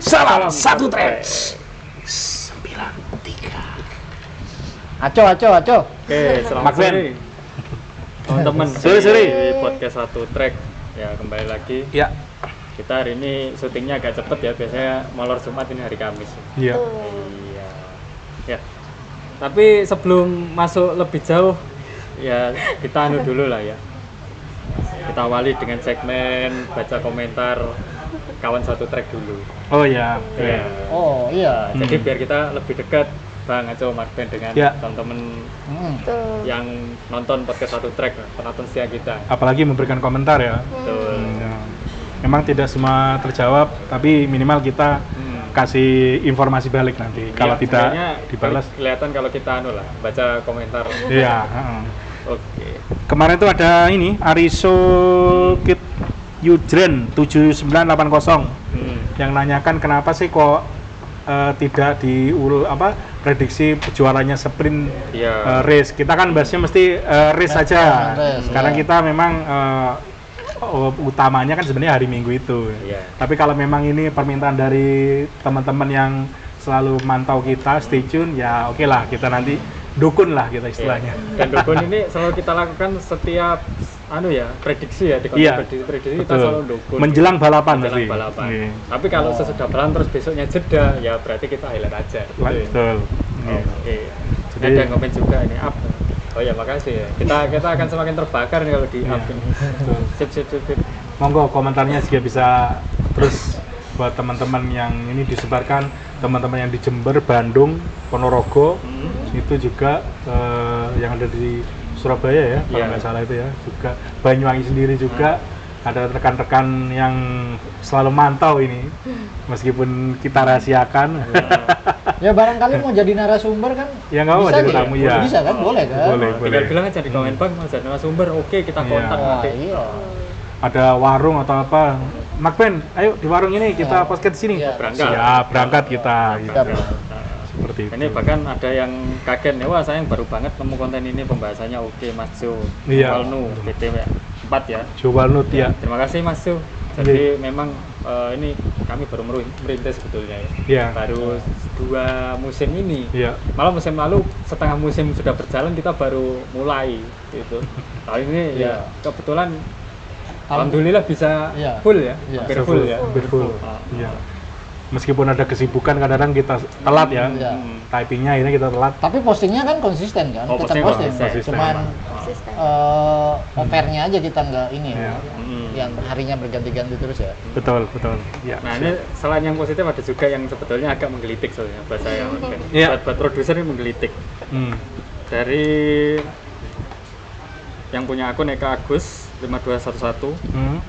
Salam satu track 93. Aco. Oke, selamat sore teman-teman Sore. di podcast satu track. Ya, kembali lagi. Ya. Kita hari ini syutingnya agak cepet ya, biasanya molor Jumat, ini hari Kamis. Iya. Iya. Ya. Tapi sebelum masuk lebih jauh, ya kita anu dulu lah ya. Kita awali dengan segmen baca komentar kawan satu track dulu. Oh ya. Ya. Oh iya. Jadi biar kita lebih dekat Bang Aco Marben dengan teman-teman yang nonton podcast satu track, penonton setia kita. Apalagi memberikan komentar ya. Betul. Memang tidak semua terjawab, tapi minimal kita kasih informasi balik nanti. Kalau tidak dibalas, kelihatan kalau kita anu lah, baca komentar. Iya. Oke. Kemarin itu ada ini Ariso Kit Yudren 7980 yang nanyakan kenapa sih kok tidak prediksi juaranya sprint race. Kita kan bahasnya mesti race saja. Karena kita memang utamanya kan sebenarnya hari Minggu itu. Tapi kalau memang ini permintaan dari teman-teman yang selalu mantau kita, stay tune, ya oke lah, kita nanti dukun lah kita istilahnya. Dan dukun ini selalu kita lakukan setiap prediksi ya, di prediksi kita selalu dukun. Menjelang balapan. Tapi kalau sesudah balapan terus besoknya jeda, ya berarti kita highlight aja. Betul. Oke. Jadi ada yang komen juga ini up. Oh ya, makasih ya. Kita akan semakin terbakar nih kalau di up ini. Sip. Monggo komentarnya juga bisa terus buat teman-teman yang ini disebarkan, teman-teman yang di Jember, Bandung, Ponorogo, itu juga yang ada di Surabaya ya, kalau nggak salah itu ya, juga Banyuwangi sendiri juga ada rekan-rekan yang selalu mantau ini, meskipun kita rahasiakan. Ya barangkali mau jadi narasumber kan? Ya nggak mau jadi tamu ya. Bisa kan, boleh kan? Boleh. Tinggal bilang aja di komen Bang, mau jadi narasumber, oke kita kontak nanti. Iya. Ada warung atau apa, Makben, ayo di warung ini kita podcast di sini. Berangkat kita. Seperti itu. Ini bahkan ada yang kaget nih, wah saya yang baru banget nemu konten ini, pembahasannya oke Mas Jo. Walnu BTW 4 ya. Jo Walnu ya. Terima kasih Mas Jo. Jadi memang ini kami baru merintis sebetulnya ya. Baru 2 musim ini. Malah musim lalu setengah musim sudah berjalan kita baru mulai gitu. Kali ini ya kebetulan alhamdulillah bisa full ya. Hampir full ya. Iya. Meskipun ada kesibukan kadang-kadang kita telat ya. Typingnya ini kita telat. Tapi postingnya kan konsisten kan? Kita posting. Cuman opernya aja kita nggak ini ya. Yang harinya berganti-ganti terus ya. Betul. Ya. Nah ini selain yang positif ada juga yang sebetulnya agak menggelitik soalnya buat saya. Buat produser ini menggelitik. Dari yang punya akun Eka Agus 5211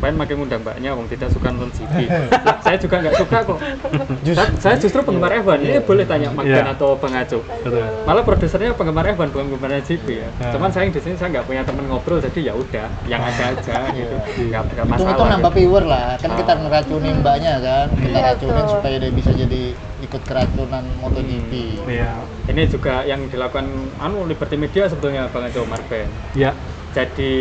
pengen makin ngundang mbaknya, wong tidak suka nonton GP. Saya juga nggak suka kok. Saya justru penggemar F1. Ini boleh tanya Magdan atau Bang Aco. Malah produsernya penggemar F1 bukan penggemar GP ya. Cuman saya di sini saya nggak punya teman ngobrol, jadi ya udah yang ada aja gitu. Nggak masalah. Itu nambah viewer lah. Kan kita ngeracunin mbaknya kan. Kita racunin supaya dia bisa jadi ikut keracunan MotoGP. Ini juga yang dilakukan Liberty Media sebetulnya Bang Aco Marben. Jadi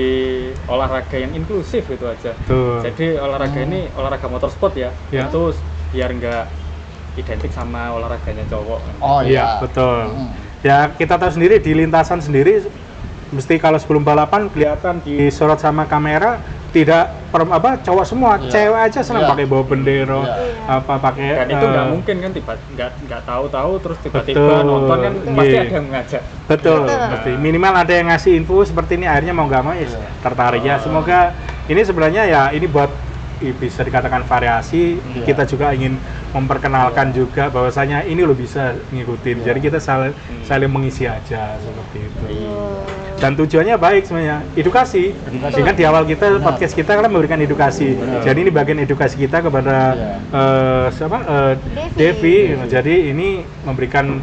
olahraga yang inklusif gitu aja. Jadi olahraga ini olahraga motorsport ya. Itu biar nggak identik sama olahraganya cowok. Oh iya, betul. Ya kita tahu sendiri di lintasan sendiri mesti kalau sebelum balapan kelihatan disorot sama kamera tidak cowok semua, cewek aja senang pakai bawa bendera, pakai. Dan itu nggak mungkin kan nggak tahu terus tiba-tiba nonton kan pasti ada yang ngajak. Betul. Pasti minimal ada yang ngasih info seperti ini, akhirnya mau nggak mau tertarik ya. Semoga ini sebenarnya ya ini buat bisa dikatakan variasi. Kita juga ingin memperkenalkan juga bahwasanya ini lo bisa ngikutin. Jadi kita saling mengisi aja seperti itu. Dan tujuannya baik sebenarnya, edukasi. Sehingga di awal kita podcast kita kan memberikan edukasi. Jadi ini bagian edukasi kita kepada Devi. Jadi ini memberikan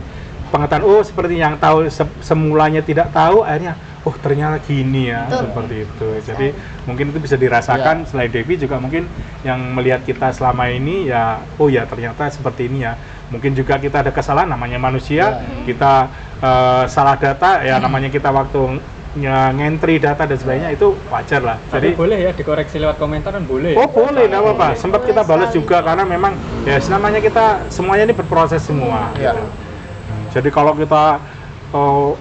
pengetahuan seperti yang tahu semulanya tidak tahu, akhirnya ternyata gini ya. Seperti itu. Jadi mungkin itu bisa dirasakan selain Devi juga mungkin yang melihat kita selama ini ya ternyata seperti ini ya. Mungkin juga kita ada kesalahan, namanya manusia, kita salah data ya, namanya kita waktu ngentri data dan sebagainya itu wajar lah. Jadi boleh ya dikoreksi lewat komentar kan boleh. Oh boleh, nggak apa-apa. Sempat kita balas juga karena memang ya namanya kita semuanya ini berproses semua. Iya. Gitu. Jadi kalau kita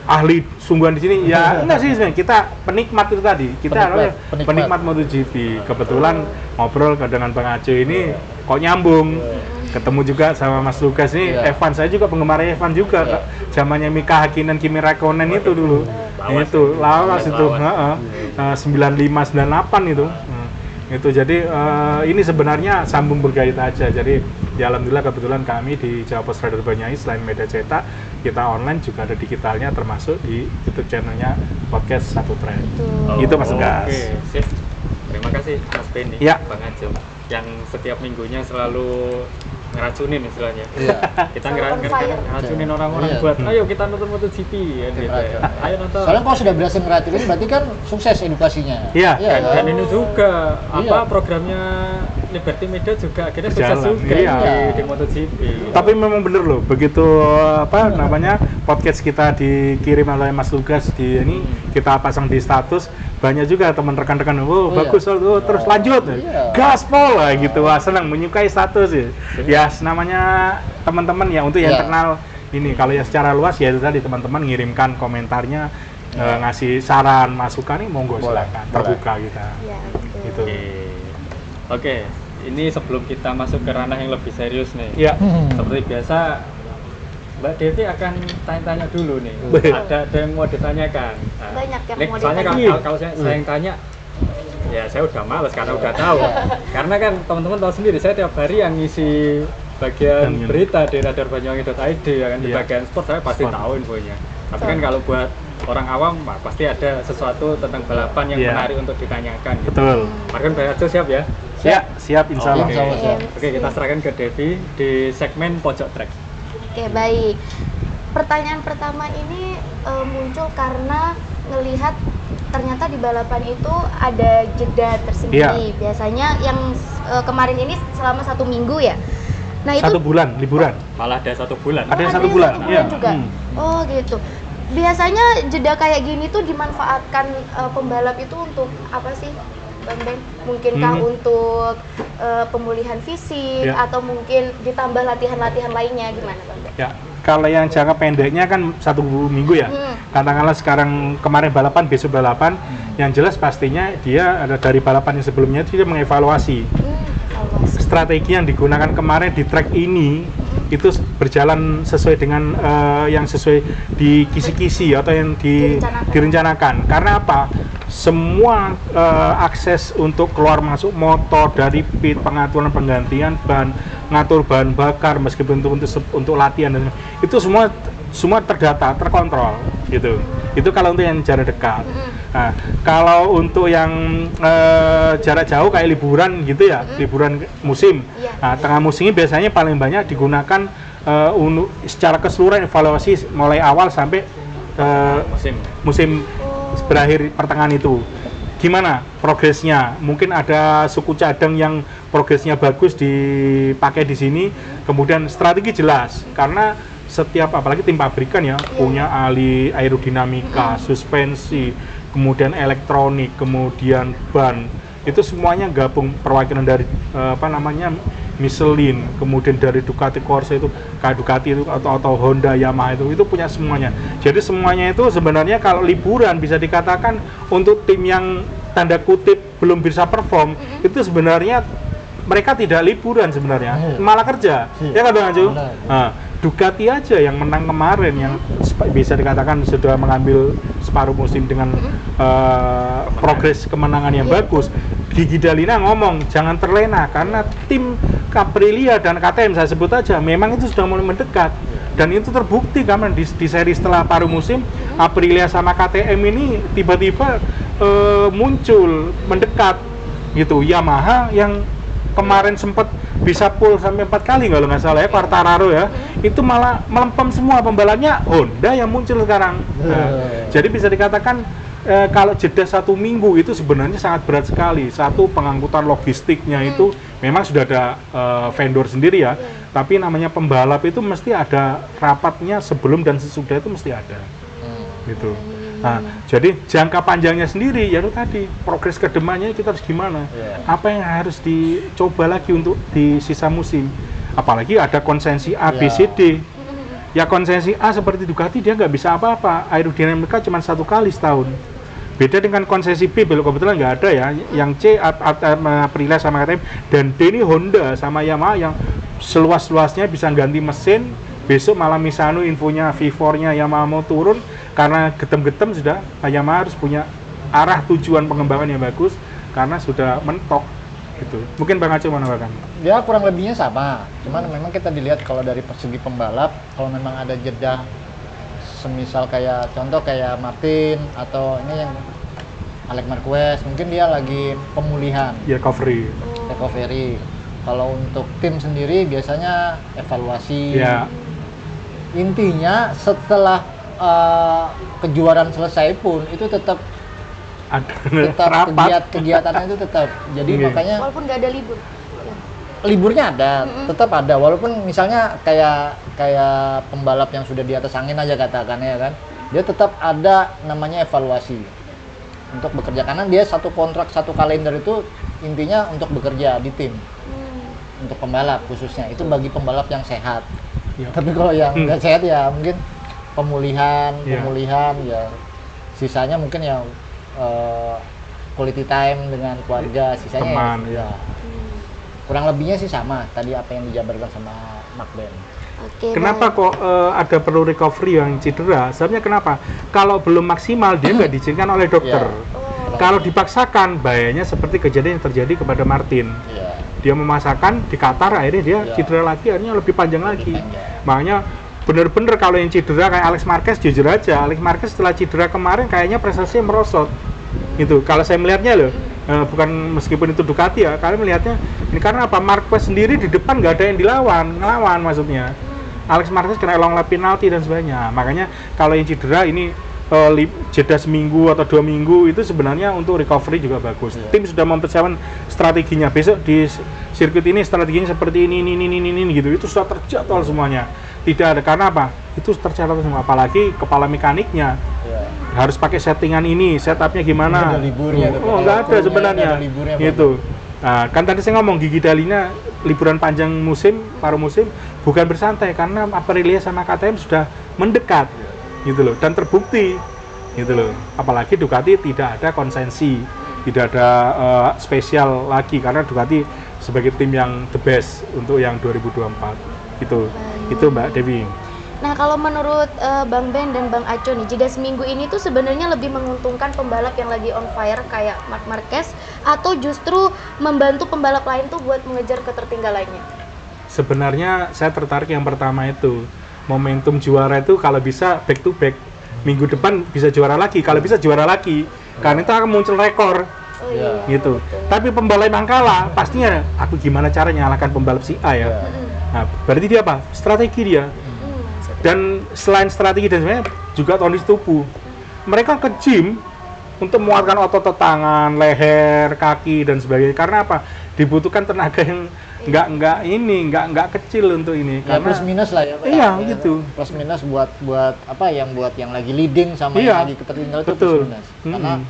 ahli sungguhan di sini ya enggak sih sebenarnya, kita penikmat itu tadi. Kita penikmat MotoGP. Kebetulan ngobrol dengan Bang Ajo ini kok nyambung. Ketemu juga sama Mas Lukas ini, F1 saya juga penggemar F1 juga. Zamannya Mika Hakkinen, Kimi Räikkönen itu dulu. Itu lawas itu, 95 98 itu. Itu jadi ini sebenarnya sambung berkait aja. Jadi ya alhamdulillah kebetulan kami di Jawa Post Rider Banyuwangi selain media cetak, kita online juga ada digitalnya termasuk di YouTube channelnya podcast Satu Track. Itu Mas Lukas. Oke, sip. Terima kasih Mas Benny, Bang Ajo yang setiap minggunya selalu ngeracunin istilahnya. Kita ngeracunin orang-orang buat ayo kita nonton MotoGP ya gitu. Ayo nonton. Soalnya kalau sudah berhasil ngeracunin berarti kan sukses edukasinya. Iya. Dan ini juga programnya Liberty Media juga akhirnya sukses juga di MotoGP. Tapi memang bener loh, begitu namanya podcast kita dikirim oleh Mas Lukas di ini kita pasang di status, banyak juga teman rekan-rekan bagus terus lanjut gaspol lah gitu, senang menyukai status ya namanya teman-teman ya untuk yang kenal ini. Kalau ya secara luas ya itu tadi teman-teman ngirimkan komentarnya, ngasih saran masukan nih monggo silakan, terbuka kita gitu. Oke, ini sebelum kita masuk ke ranah yang lebih serius nih, seperti biasa Mbak Devi akan tanya-tanya dulu nih. Ada yang mau ditanyakan. Banyak yang mau soalnya ditanyakan. Kalau saya yang tanya, ya saya udah males karena udah tahu. Karena kan teman-teman tahu sendiri, saya tiap hari yang ngisi bagian berita di radarBanyuwangi.id ya kan, di bagian sport saya pasti tahu infonya. Tapi kan kalau buat orang awam, pasti ada sesuatu tentang balapan yang menarik untuk ditanyakan. Gitu. Betul. Mungkin Mbak Ajo siap ya? Siap insya Allah. Oke, kita serahkan ke Devi di segmen pojok track. Oke, baik. Pertanyaan pertama ini muncul karena ngelihat ternyata di balapan itu ada jeda tersendiri. Biasanya yang kemarin ini selama 1 minggu ya. Nah itu 1 bulan liburan. Malah ada 1 bulan. Ada 1 bulan. Juga. Oh gitu. Biasanya jeda kayak gini tuh dimanfaatkan pembalap itu untuk apa sih, Bang Ben? Mungkinkah untuk pemulihan fisik atau mungkin ditambah latihan-latihan lainnya, gimana Bang Ben? Ya, kalau yang jangka pendeknya kan 1 minggu ya. Katakanlah sekarang kemarin balapan, besok balapan. Yang jelas pastinya dia ada dari balapan yang sebelumnya dia mengevaluasi strategi yang digunakan kemarin di track ini itu berjalan sesuai dengan yang sesuai di kisi-kisi atau yang direncanakan. Karena apa? Semua akses untuk keluar masuk motor dari pit, pengaturan penggantian ban, ngatur bahan bakar meskipun untuk latihan dan itu semua terdata, terkontrol gitu. Itu kalau untuk yang jarak dekat. Nah, kalau untuk yang jarak jauh kayak liburan gitu ya, liburan musim. Nah, tengah musim ini biasanya paling banyak digunakan secara keseluruhan evaluasi mulai awal sampai musim berakhir pertengahan itu. Gimana progresnya? Mungkin ada suku cadang yang progresnya bagus dipakai di sini, kemudian strategi jelas karena setiap apalagi tim pabrikan ya punya ahli aerodinamika, suspensi, kemudian elektronik, kemudian ban, itu semuanya gabung perwakilan dari Michelin, kemudian dari Ducati Corsa itu, Ducati itu atau Honda, Yamaha itu punya semuanya. Jadi semuanya itu sebenarnya kalau liburan bisa dikatakan untuk tim yang tanda kutip belum bisa perform itu sebenarnya mereka tidak liburan sebenarnya, malah kerja. Ya kan Bang Ajo? Ducati aja yang menang kemarin yang bisa dikatakan sudah mengambil separuh musim dengan progres kemenangan yang bagus. Gigi Dalina ngomong jangan terlena karena tim Aprilia dan KTM saya sebut aja memang itu sudah mulai mendekat dan itu terbukti kan di seri setelah paruh musim Aprilia sama KTM ini tiba-tiba muncul mendekat gitu. Yamaha yang kemarin sempat bisa full sampai 4 kali kalau nggak salah ya, Quartararo ya, itu malah melempem semua pembalapnya Honda yang muncul sekarang. Jadi bisa dikatakan kalau jeda 1 minggu itu sebenarnya sangat berat sekali. Satu, pengangkutan logistiknya itu memang sudah ada vendor sendiri ya, tapi namanya pembalap itu mesti ada rapatnya sebelum dan sesudah itu mesti ada gitu. Nah, jadi jangka panjangnya sendiri ya itu tadi progres ke depannya kita harus gimana? Apa yang harus dicoba lagi untuk di sisa musim? Apalagi ada konsensi A, B, C, D. Ya konsensi A seperti Ducati dia nggak bisa apa-apa. Aerodinamika cuma 1 kali setahun. Beda dengan konsensi B, belum kebetulan nggak ada ya. Yang C Aprilia sama KTM, dan D ini Honda sama Yamaha yang seluas-luasnya bisa ganti mesin. Besok malam Misano infonya V4-nya Yamaha mau turun karena getem-getem sudah Yamaha harus punya arah tujuan pengembangan yang bagus karena sudah mentok gitu. Mungkin Bang Aco mau nambahkan? Ya kurang lebihnya sama, cuman memang kita dilihat kalau dari segi pembalap, kalau memang ada jeda semisal kayak contoh kayak Martin atau ini yang Alex Marquez, mungkin dia lagi pemulihan Ya recovery. Kalau untuk tim sendiri biasanya evaluasi. Ya. Intinya setelah kejuaraan selesai pun itu tetap kegiatannya itu tetap. Jadi makanya walaupun nggak ada libur. Liburnya ada, tetap ada. Walaupun misalnya kayak pembalap yang sudah di atas angin aja katakan ya kan, dia tetap ada namanya evaluasi untuk bekerja karena dia satu kontrak satu kalender itu intinya untuk bekerja di tim. Untuk pembalap khususnya itu bagi pembalap yang sehat. Tapi kalau yang nggak sehat ya mungkin pemulihan ya sisanya mungkin yang quality time dengan keluarga, sisanya teman, ya. Kurang lebihnya sih sama tadi apa yang dijabarkan sama Mark Ben. Kenapa kok ada perlu recovery yang cedera? Sebenarnya kenapa? Kalau belum maksimal dia nggak diizinkan oleh dokter. Kalau dipaksakan bahayanya seperti kejadian yang terjadi kepada Martin. Dia memaksakan di Qatar akhirnya dia cedera lagi, akhirnya lebih panjang lagi. Makanya bener-bener kalau yang cedera kayak Alex Marquez, jujur aja Alex Marquez setelah cedera kemarin kayaknya prestasinya merosot. Itu kalau saya melihatnya loh. Bukan meskipun itu Ducati ya, kalian melihatnya ini karena apa? Marquez sendiri di depan nggak ada yang ngelawan maksudnya. Alex Marquez kena long lap penalti dan sebagainya. Makanya kalau yang cedera ini jeda seminggu atau 2 minggu itu sebenarnya untuk recovery juga bagus. Tim sudah mempersiapkan strateginya. Besok di sirkuit ini strateginya seperti ini gitu. Itu sudah terjadwal semuanya. Tidak ada karena apa? Itu tercatat semua. Apalagi kepala mekaniknya. Harus pakai settingan ini, setupnya gimana? Ada liburnya, nggak ada sebenarnya. Gitu. Nah, kan tadi saya ngomong Gigi Dalina liburan panjang paruh musim bukan bersantai karena Aprilia sama KTM sudah mendekat, gitu loh, dan terbukti, gitu loh. Apalagi Ducati tidak ada konsensi, tidak ada spesial lagi karena Ducati sebagai tim yang the best untuk yang 2024, gitu. Itu Mbak Dewi. Nah, kalau menurut Bang Ben dan Bang Aco nih, jeda seminggu ini tuh sebenarnya lebih menguntungkan pembalap yang lagi on fire kayak Marc Marquez atau justru membantu pembalap lain tuh buat mengejar ketertinggalannya? Sebenarnya saya tertarik yang pertama itu. Momentum juara itu kalau bisa back to back. Minggu depan bisa juara lagi, kalau bisa juara lagi. Karena itu akan muncul rekor. Gitu. Tapi pembalap yang kalah pastinya aku gimana caranya nyalakan pembalap si A ya. Nah, berarti dia apa? Strategi dia. Dan selain strategi dan sebenarnya juga tondis tubuh. Mereka ke gym untuk menguatkan otot tangan, leher, kaki dan sebagainya. Karena apa? Dibutuhkan tenaga yang nggak kecil untuk ini. Ya, karena plus minus lah ya. Iya, gitu. Plus minus buat apa yang lagi leading sama yang lagi ketertinggalan itu plus minus. Karena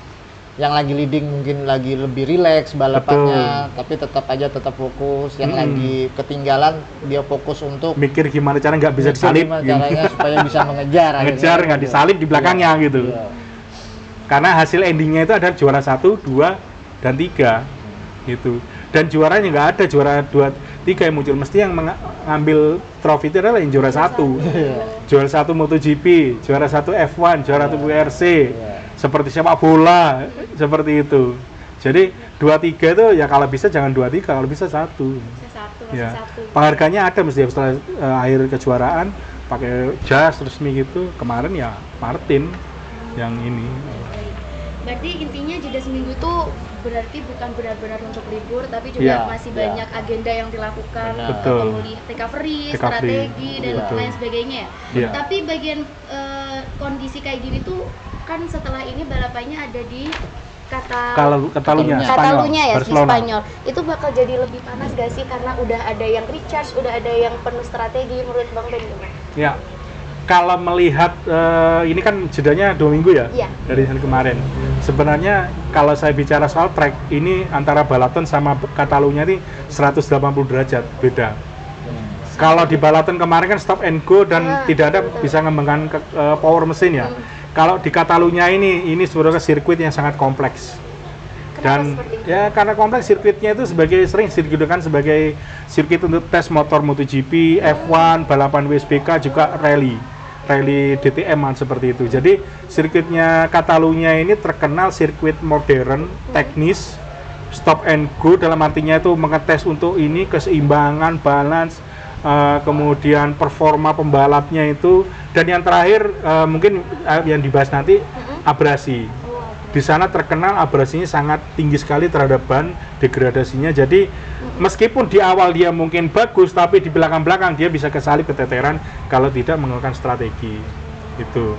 yang lagi leading mungkin lagi lebih rileks balapannya, tapi tetap fokus. Yang lagi ketinggalan dia fokus untuk mikir gimana cara nggak bisa disalip, caranya supaya bisa mengejar nggak disalip di belakangnya gitu. Karena hasil endingnya itu ada juara 1, 2, dan 3 gitu. Dan juaranya nggak ada juara 2, 3 yang muncul, mesti yang mengambil trofi itu adalah yang juara 1. Juara 1 MotoGP, juara 1 F1, juara 1 WRC. Seperti sepak bola, seperti itu. Jadi 2-3 itu ya kalau bisa jangan 2-3, kalau bisa 1. Ya. Penghargaannya ada mesti setelah akhir kejuaraan pakai jas resmi gitu. Kemarin ya Martin yang ini. Berarti intinya jeda seminggu itu berarti bukan benar-benar untuk libur, tapi juga masih banyak agenda yang dilakukan, recovery, strategi dan lain sebagainya ya. Tapi bagian kondisi kayak gini tuh kan setelah ini balapannya ada di Katalunya ya, di Spanyol. Itu bakal jadi lebih panas gak sih karena udah ada yang recharge, udah ada yang penuh strategi menurut Bang Ben gimana? Ya. kalau melihat ini kan jedanya 2 minggu ya, Iya. dari hari kemarin. Sebenarnya kalau saya bicara soal track ini antara Balaton sama Catalunya ini 180 derajat beda. Kalau di Balaton kemarin kan stop and go dan tidak ada bisa mengembangkan power mesin ya. Kalau di Catalunya ini sebenarnya sirkuit yang sangat kompleks. Dan ya karena kompleks sirkuitnya itu sering digunakan sebagai sirkuit untuk tes motor MotoGP, F1, balapan WSBK juga rally DTM seperti itu. Jadi sirkuitnya Catalunya ini terkenal sirkuit modern, teknis, stop and go dalam artinya itu mengetes untuk ini keseimbangan, balance, kemudian performa pembalapnya itu, dan yang terakhir mungkin yang dibahas nanti abrasi. Di sana terkenal abrasinya sangat tinggi sekali terhadap ban, degradasinya. Jadi meskipun di awal dia mungkin bagus, tapi di belakang-belakang dia bisa kesalip keteteran kalau tidak menggunakan strategi. Itu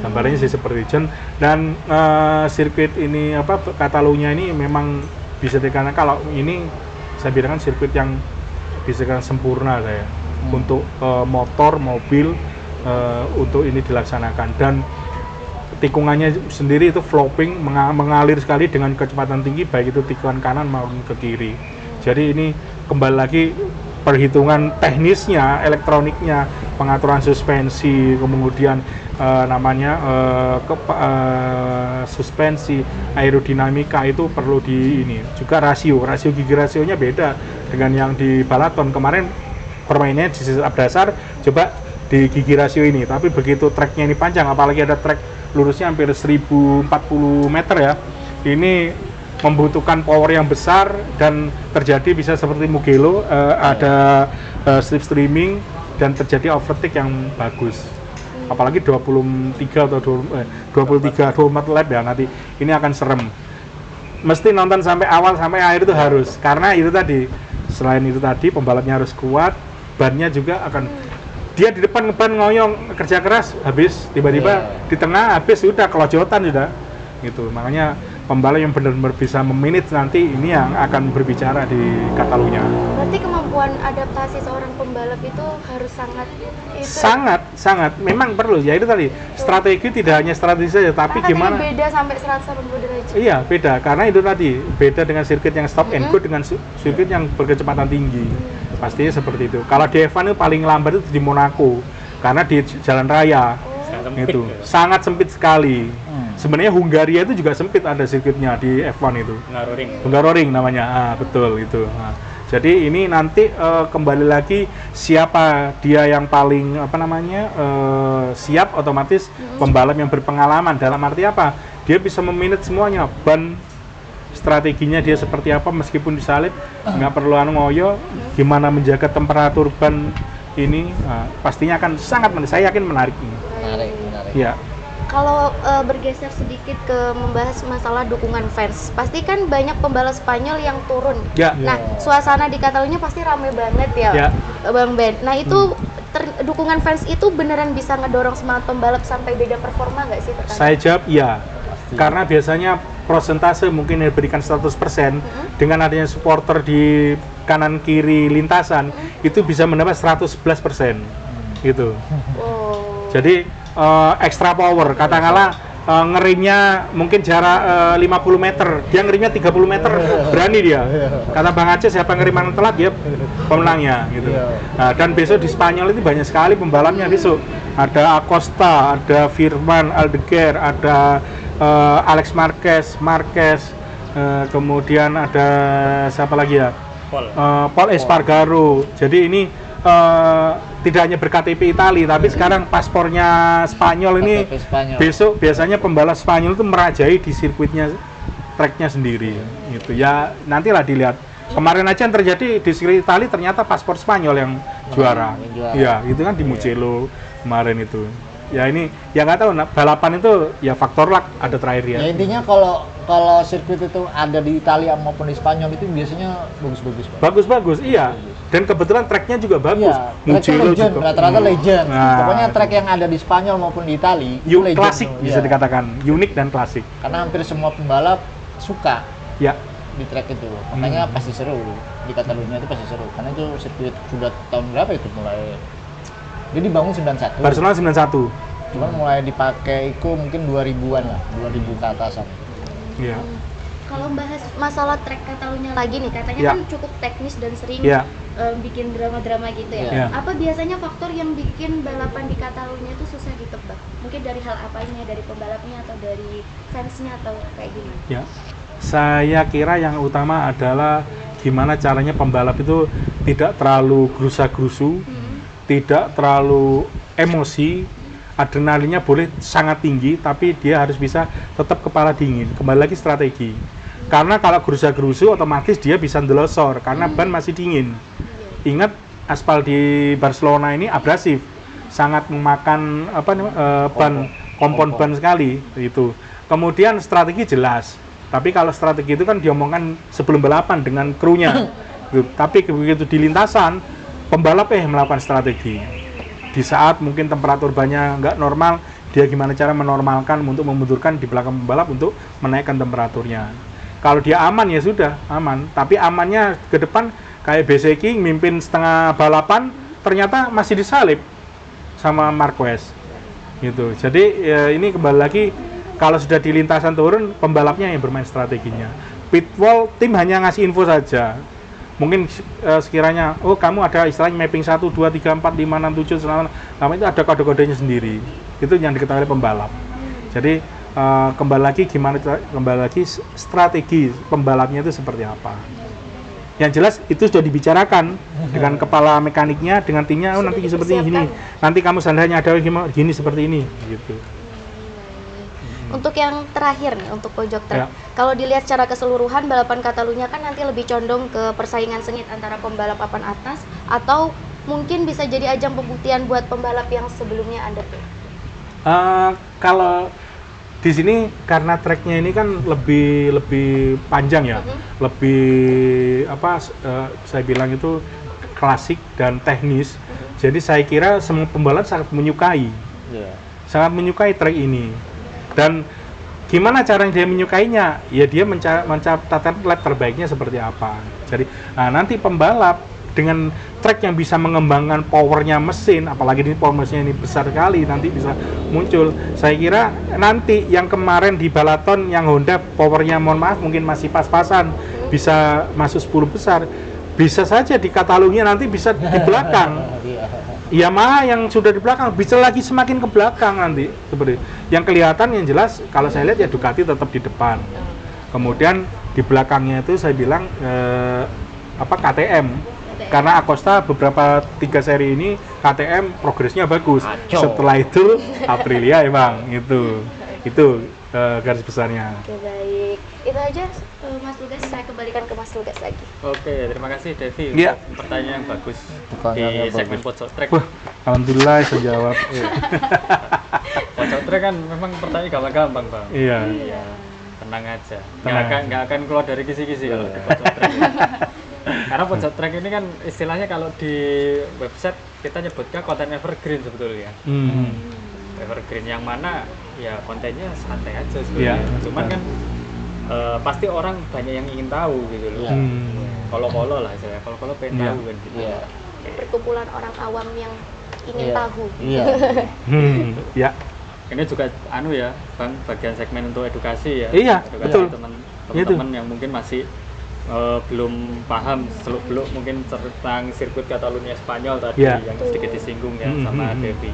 gambarnya sih seperti itu. Dan sirkuit ini Catalunya ini memang bisa dikatakan kalau ini saya bilang sirkuit yang bisa dikatakan sempurna saya untuk motor, mobil untuk ini dilaksanakan, dan tikungannya sendiri itu flowing, mengalir sekali dengan kecepatan tinggi, baik itu tikungan kanan maupun ke kiri. Jadi ini kembali lagi perhitungan teknisnya, elektroniknya, pengaturan suspensi, kemudian suspensi, aerodinamika itu perlu juga rasio gigi rasionya beda dengan yang di Balaton kemarin. Permainannya di setiap dasar coba di gigi rasio ini, tapi begitu treknya ini panjang, apalagi ada trek lurusnya hampir 1040 meter ya, ini membutuhkan power yang besar dan terjadi bisa seperti Mugello, ada slipstreaming dan terjadi overtake yang bagus, apalagi 23 atau 24 lap ya, nanti ini akan serem. Mesti nonton sampai awal sampai akhir itu harus, karena itu tadi, selain itu tadi pembalapnya harus kuat, bannya juga akan dia di depan ngeban ngoyong kerja keras, habis tiba-tiba di tengah habis sudah kelojotan sudah gitu. Makanya pembalap yang benar-benar bisa memanage nanti ini yang akan berbicara di Catalunya. Berarti kemampuan adaptasi seorang pembalap itu harus sangat memang perlu ya, itu tadi strategi, tidak hanya strategi saja tapi gimana beda sampai 180 derajat. Iya beda, karena itu tadi beda dengan sirkuit yang stop and go dengan sirkuit yang berkecepatan tinggi. Pastinya seperti itu. Kalau di F1 itu paling lambat itu di Monaco, karena di jalan raya itu sangat sempit sekali. Sebenarnya Hungaria itu juga sempit, ada sirkuitnya di F1 itu. Hungaroring namanya. Betul itu. Jadi ini nanti kembali lagi siapa dia yang paling siap, otomatis pembalap yang berpengalaman. Dalam arti apa? Dia bisa memanage semuanya, ban, strateginya dia seperti apa meskipun disalip, nggak perlu ngoyo, gimana menjaga temperatur ban ini, pastinya akan sangat saya yakin menarik ini. Menarik. Ya. Kalau bergeser sedikit ke membahas masalah dukungan fans, pasti kan banyak pembalap Spanyol yang turun. Ya. Nah, suasana di Catalunya pasti rame banget ya, Bang Ben. Nah itu dukungan fans itu beneran bisa ngedorong semangat pembalap sampai beda performa nggak sih? Saya jawab iya. Karena biasanya persentase mungkin diberikan 100%, dengan adanya supporter di kanan kiri lintasan itu bisa mendapat 111% gitu. Jadi extra power, katakanlah ngerimnya mungkin jarak 50 meter, dia ngerimnya 30 meter, berani dia. Kata Bang Aceh, siapa ngeriman telat dia pemenangnya gitu. Nah, dan besok di Spanyol itu banyak sekali pembalapnya besok. Ada Acosta, ada Firman Aldeguer, ada Alex Marquez, kemudian ada siapa lagi ya? Paul Espargaro. Jadi ini tidak hanya berKTP Itali, tapi sekarang paspornya Spanyol ini. Besok biasanya pembalap Spanyol itu merajai di sirkuitnya, treknya sendiri gitu ya, nantilah dilihat. Kemarin aja yang terjadi di sirkuit Itali ternyata paspor Spanyol yang juara. Iya, itu kan di Mugello kemarin itu. Ya ini ya nggak tahu, balapan itu ya faktor luck ada terakhir ya. Ya intinya kalau sirkuit itu ada di Italia maupun di Spanyol itu biasanya bagus-bagus. Bagus-bagus, iya. Dan kebetulan treknya juga bagus. Iya, Mugello juga rata-rata legend. Pokoknya trek yang ada di Spanyol maupun di Italia itu legend. Klasik bisa dikatakan, unik dan klasik. Karena hampir semua pembalap suka ya di trek itu. Makanya pasti seru. Di Catalunya itu pasti seru. Karena itu sirkuit sudah tahun berapa itu mulai? Dia dibangun 91. Barcelona 91. Cuman mulai dipakai itu mungkin 2000-an lah, 2000 ke atasan. Iya. Kalau bahas masalah trek Catalunya lagi nih, katanya Ya. kan cukup teknis dan sering Ya. bikin drama-drama gitu ya. Ya. Apa biasanya faktor yang bikin balapan di Catalunya itu susah ditebak? Mungkin dari hal apanya, dari pembalapnya atau dari fansnya atau kayak gimana? Ya. Saya kira yang utama adalah gimana caranya pembalap itu tidak terlalu gerusa-gerusu, tidak terlalu emosi, adrenalinnya boleh sangat tinggi, tapi dia harus bisa tetap kepala dingin. Kembali lagi strategi. Karena kalau gerusa-gerusu otomatis dia bisa ndelosor karena ban masih dingin. Ingat aspal di Barcelona ini abrasif, sangat memakan ban, kompon ban sekali itu. Kemudian strategi jelas. Tapi kalau strategi itu kan diomongkan sebelum balapan dengan krunya. Tapi begitu di lintasan, pembalap melakukan strategi. Di saat mungkin temperatur bannya nggak normal, dia gimana cara menormalkan untuk memundurkan di belakang pembalap untuk menaikkan temperaturnya. Kalau dia aman ya sudah aman, tapi amannya ke depan kayak Bezzecchi mimpin setengah balapan ternyata masih disalip sama Marquez gitu. Jadi ya, ini kembali lagi kalau sudah di lintasan turun, pembalapnya yang bermain strateginya. Pitwall tim hanya ngasih info saja. Mungkin sekiranya, oh kamu ada istilahnya mapping 1, 2, 3, 4, 5, 6, 7, selama itu ada kode-kodenya sendiri. Itu yang diketahui oleh pembalap. Jadi kembali lagi strategi pembalapnya itu seperti apa. Yang jelas itu sudah dibicarakan dengan kepala mekaniknya, dengan timnya, oh nanti seperti ini. Nanti kamu sandalnya ada gini seperti ini gitu. Untuk yang terakhir nih, untuk pojok trek. Ya. Kalau dilihat secara keseluruhan, balapan Catalunya kan nanti lebih condong ke persaingan sengit antara pembalap papan atas atau mungkin bisa jadi ajang pembuktian buat pembalap yang sebelumnya underdog. Kalau di sini karena treknya ini kan lebih panjang ya, lebih saya bilang itu klasik dan teknis. Jadi saya kira semua pembalap sangat menyukai, sangat menyukai trek ini. Dan gimana cara dia menyukainya? Ya dia mencatatkan lap terbaiknya seperti apa. Jadi nanti pembalap dengan trek yang bisa mengembangkan powernya mesin, apalagi ini power mesinnya ini besar sekali, nanti bisa muncul. Saya kira nanti yang kemarin di balaton yang Honda powernya mohon maaf mungkin masih pas-pasan, bisa masuk 10 besar, bisa saja di Catalunya nanti bisa di belakang. Yamaha yang sudah di belakang bisa lagi semakin ke belakang nanti seperti yang kelihatan. Yang jelas kalau saya lihat ya Ducati tetap di depan, kemudian di belakangnya itu saya bilang KTM. Karena Acosta beberapa 3 seri ini KTM progresnya bagus. Setelah itu Aprilia emang itu garis besarnya. Oke, baik. Itu aja Mas Lugas, saya kembalikan ke Mas Lugas lagi. Oke, terima kasih Devi Ya. untuk pertanyaan yang bagus Pertanyaan di yang segmen bagus. Pojok Trek. Alhamdulillah saya jawab. Pojok Trek kan memang pertanyaan gampang-gampang, Bang. Iya. Iya, tenang aja. Tenang. Nggak akan keluar dari kisi-kisi kalau di Pojok Trek. Karena Pojok Trek ini kan istilahnya kalau di website kita nyebutnya konten evergreen sebetulnya. Evergreen yang mana ya kontennya santai aja sebenarnya. Iya, Cuman betul. kan pasti orang banyak yang ingin tahu gitu loh. Iya. Kolo-kolo lah saya, kolo-kolo pengen Iya. tahu kan gitu. Iya. Perkumpulan orang awam yang ingin Iya. tahu. Iya. Ya. Ini juga ya, Bang, bagian segmen untuk edukasi ya. Iya, Edukasi betul. teman-teman yang mungkin masih belum paham seluk-beluk mungkin tentang sirkuit Catalunya Spanyol tadi Iya. yang sedikit disinggung ya sama Mhm. Devi.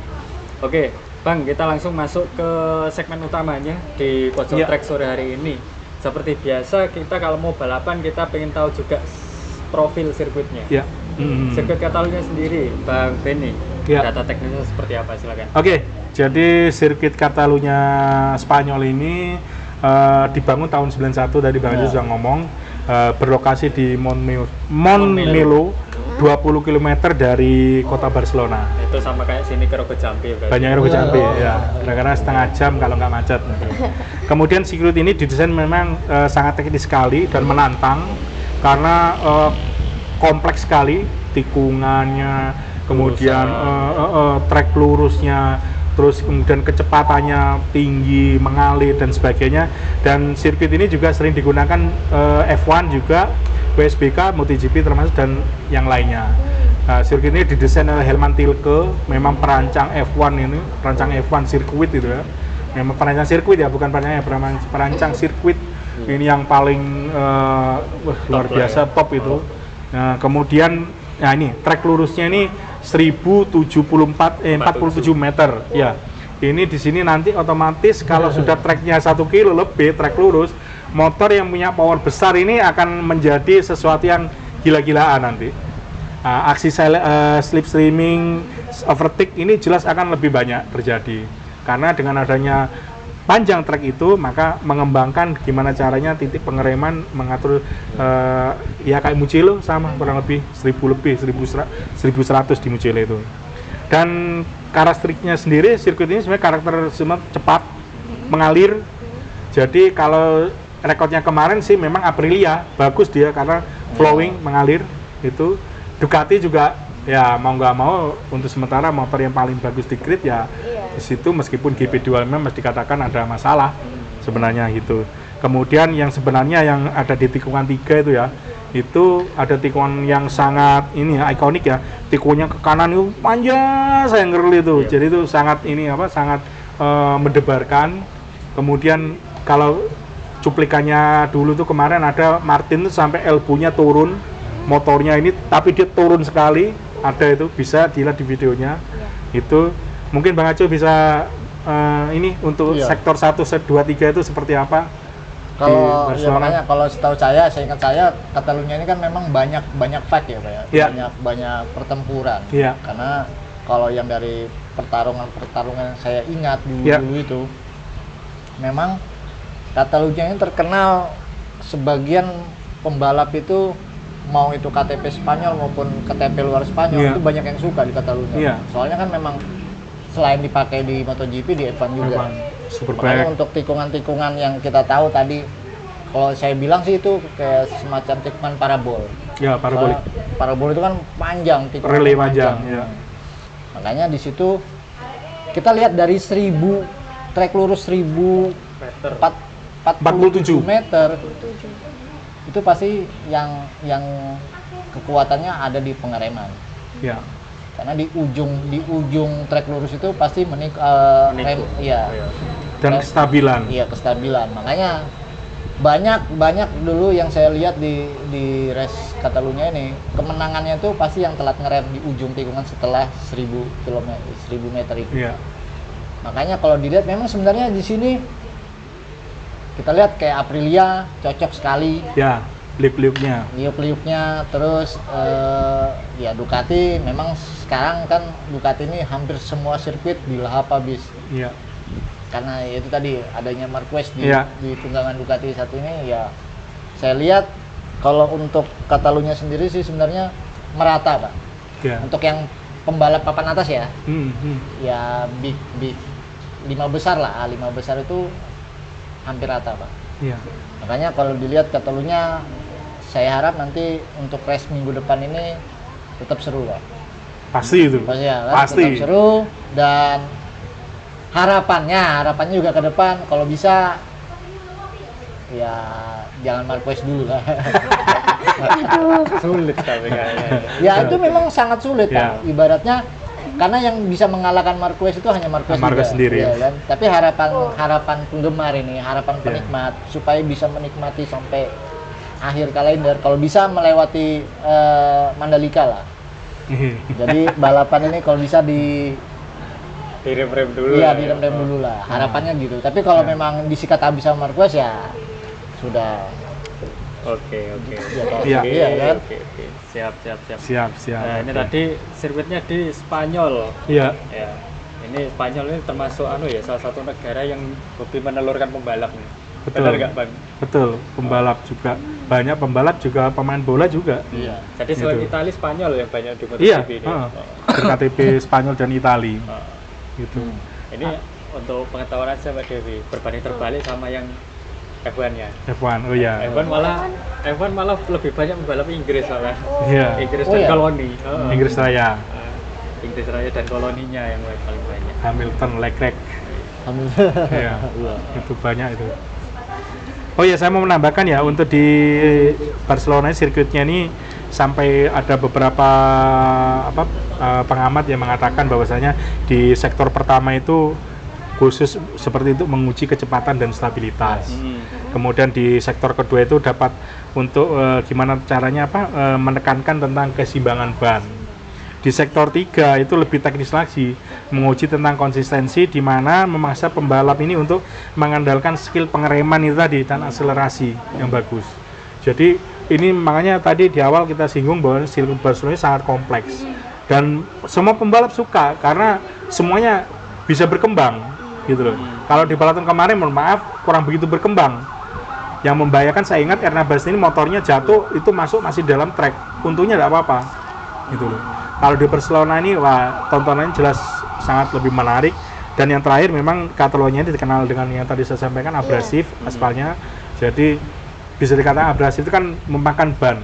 Oke, Bang, kita langsung masuk ke segmen utamanya di Pojok Iya. Trek sore hari ini. Seperti biasa kita kalau mau balapan kita pengen tahu juga profil sirkuitnya. Ya. Sirkuit Catalunya sendiri, Bang Benny, Iya. data teknisnya seperti apa, silakan. Oke, jadi sirkuit Catalunya Spanyol ini dibangun tahun 91, tadi Bang Aziz sudah ngomong, berlokasi di Montmeló, 20 km dari kota Barcelona. Itu sama kayak sini ke Rogo Jambi berarti. Banyak Rogo Jambi ya, karena setengah jam kalau nggak macet. Kemudian sirkuit ini didesain memang sangat teknis sekali dan menantang karena kompleks sekali tikungannya, kemudian trek lurusnya, terus kemudian kecepatannya tinggi, mengalir dan sebagainya. Dan sirkuit ini juga sering digunakan F1 juga, WSBK, MotoGP termasuk dan yang lainnya. Sirkuit ini didesain oleh Hermann Tilke, memang perancang F1 ini, perancang F1 sirkuit itu ya. Memang perancang sirkuit ya, bukan perancang sirkuit. Ini yang paling luar biasa, top itu. Nah, kemudian ini trek lurusnya ini 47 meter ya. Ini di sini nanti otomatis kalau sudah treknya 1 kilo lebih trek lurus, motor yang punya power besar ini akan menjadi sesuatu yang gila-gilaan nanti. Aksi slipstreaming, overtake ini jelas akan lebih banyak terjadi karena dengan adanya panjang trek itu maka mengembangkan gimana caranya titik pengereman mengatur ya kayak Mugello sama kurang lebih 1100 di Mugello itu. Dan karakteristiknya sendiri sirkuit ini sebenarnya karakter semua cepat mengalir. Jadi kalau rekornya kemarin sih memang Aprilia bagus dia karena flowing mengalir itu. Ducati juga ya mau nggak mau untuk sementara motor yang paling bagus di grid ya di situ, meskipun GP2 memang mesti dikatakan ada masalah sebenarnya gitu. Kemudian yang sebenarnya yang ada di tikungan 3 itu ya, itu ada tikungan yang sangat ini ya ikonik ya, tikungannya ke kanan itu panjang saya ngeri itu. Jadi itu sangat ini sangat mendebarkan. Kemudian kalau cuplikannya dulu tuh kemarin ada Martin tuh sampai elbow-nya turun motornya ini, tapi dia turun sekali, ada itu bisa dilihat di videonya. Itu mungkin Bang Aco bisa ini untuk sektor 1, set 2, 3 itu seperti apa? Kalau makanya kalau setahu saya ingat saya Catalunya ini kan memang banyak fight ya Pak ya. Banyak pertempuran. Karena kalau yang dari pertarungan yang saya ingat dulu itu memang Catalunya ini terkenal sebagian pembalap itu mau itu KTP Spanyol maupun KTP luar Spanyol itu banyak yang suka di Catalunya. Soalnya kan memang selain dipakai di MotoGP di F1 juga. Makanya untuk tikungan-tikungan yang kita tahu tadi, kalau saya bilang sih itu kayak semacam tikungan parabol. Ya, parabolik. Parabol itu kan panjang, relay panjang. Makanya di situ kita lihat dari 1000 trek lurus 1047 meter. Itu pasti yang kekuatannya ada di pengereman. Karena di ujung trek lurus itu pasti rem, dan kestabilan. Kestabilan. Makanya banyak dulu yang saya lihat di race Catalunya ini, kemenangannya itu pasti yang telat ngerem di ujung tikungan setelah 1000 meter itu. Makanya kalau dilihat memang sebenarnya di sini kita lihat kayak Aprilia cocok sekali. Liuk-liuknya. Terus ya Ducati memang sekarang kan Ducati ini hampir semua sirkuit dilahap habis. Karena itu tadi adanya Marquez di tunggangan Ducati satu ini ya. Saya lihat kalau untuk Catalunya sendiri sih sebenarnya merata Pak. Untuk yang pembalap papan atas ya. Ya big 5 besar lah, 5 besar itu hampir rata Pak. Makanya kalau dilihat Catalunya, saya harap nanti untuk race minggu depan ini tetap seru Pak. Pasti itu. Pasti. Tetap seru dan harapannya juga ke depan kalau bisa ya jangan Marquez dulu lah. Sulit tapi kayaknya. Ya itu memang sangat sulit Pak. Ibaratnya karena yang bisa mengalahkan Marquez itu hanya Marquez sendiri. Kan? Tapi harapan penggemar ini, harapan penikmat supaya bisa menikmati sampai akhir kalender. Kalau bisa melewati Mandalika lah. Jadi balapan ini kalau bisa direm-rem dulu. Direm-rem dulu lah. Harapannya gitu. Tapi kalau memang disikat habis sama Marquez ya sudah. Oke. Siap. Nah, ini tadi sirkuitnya di Spanyol. Ya. Ini Spanyol ini termasuk salah satu negara yang hobi menelurkan pembalap nih. Benar nggak Bang? Betul, pembalap juga banyak, pembalap juga pemain bola juga. Jadi selain Italia, Spanyol yang banyak di MotoGP ini. KTP Spanyol dan Italia. Gitu. Ini untuk pengetahuan aja Mbak Dewi, berbanding terbalik sama yang F1-nya. F1 F1 malah lebih banyak pembalap Inggris soalnya. Inggris dan koloni. Inggris Raya. Inggris Raya dan koloninya yang paling banyak. Hamilton, Leclerc. Itu banyak itu. Oh ya, saya mau menambahkan ya untuk di Barcelona sirkuitnya ini sampai ada beberapa pengamat yang mengatakan bahwasanya di sektor pertama itu khusus seperti itu menguji kecepatan dan stabilitas. Kemudian di sektor kedua itu dapat untuk gimana caranya menekankan tentang keseimbangan ban. Di sektor 3 itu lebih teknis lagi, menguji tentang konsistensi di mana memaksa pembalap ini untuk mengandalkan skill pengereman itu tadi dan akselerasi yang bagus. Jadi ini makanya tadi di awal kita singgung bahwa sirkuit Barcelona sangat kompleks dan semua pembalap suka karena semuanya bisa berkembang gitu loh. Kalau di balapan kemarin mohon maaf kurang begitu berkembang. Yang membahayakan saya ingat karena Barcelona ini motornya jatuh itu masih dalam track. Untungnya tidak apa-apa gitu loh. Kalau di Barcelona ini wah tontonannya jelas sangat lebih menarik dan yang terakhir memang Catalunya dikenal dengan yang tadi saya sampaikan abrasif aspalnya. Jadi bisa dikatakan abrasif itu kan memakan ban,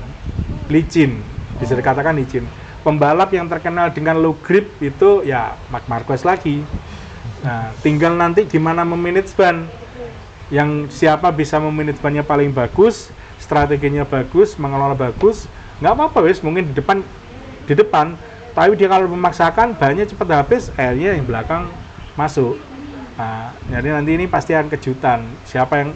licin, bisa dikatakan licin. Pembalap yang terkenal dengan low grip itu ya Marc Marquez lagi. Nah, tinggal nanti gimana memanage ban. Yang siapa bisa memanage bannya paling bagus, strateginya bagus, mengelola bagus, nggak apa-apa wes mungkin di depan, tapi dia kalau memaksakan bannya cepat habis, airnya yang belakang masuk. Nah, jadi nanti ini pasti akan kejutan. Siapa yang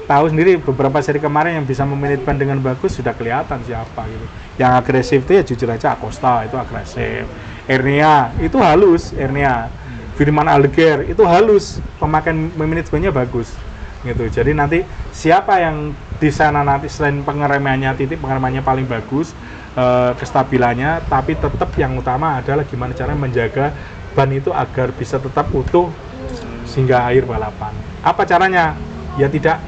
tahu sendiri beberapa seri kemarin yang bisa memanage ban dengan bagus sudah kelihatan siapa gitu. Yang agresif itu ya jujur aja Acosta itu agresif. Ernea itu halus, Ernea. Firman Aldeguer itu halus, pemakaian memanage bannya bagus. Gitu. Jadi nanti siapa yang di sana nanti selain pengeremannya titik pengeremannya paling bagus, kestabilannya, tapi tetap yang utama adalah gimana cara menjaga ban itu agar bisa tetap utuh sehingga akhir balapan. Apa caranya? Ya tidak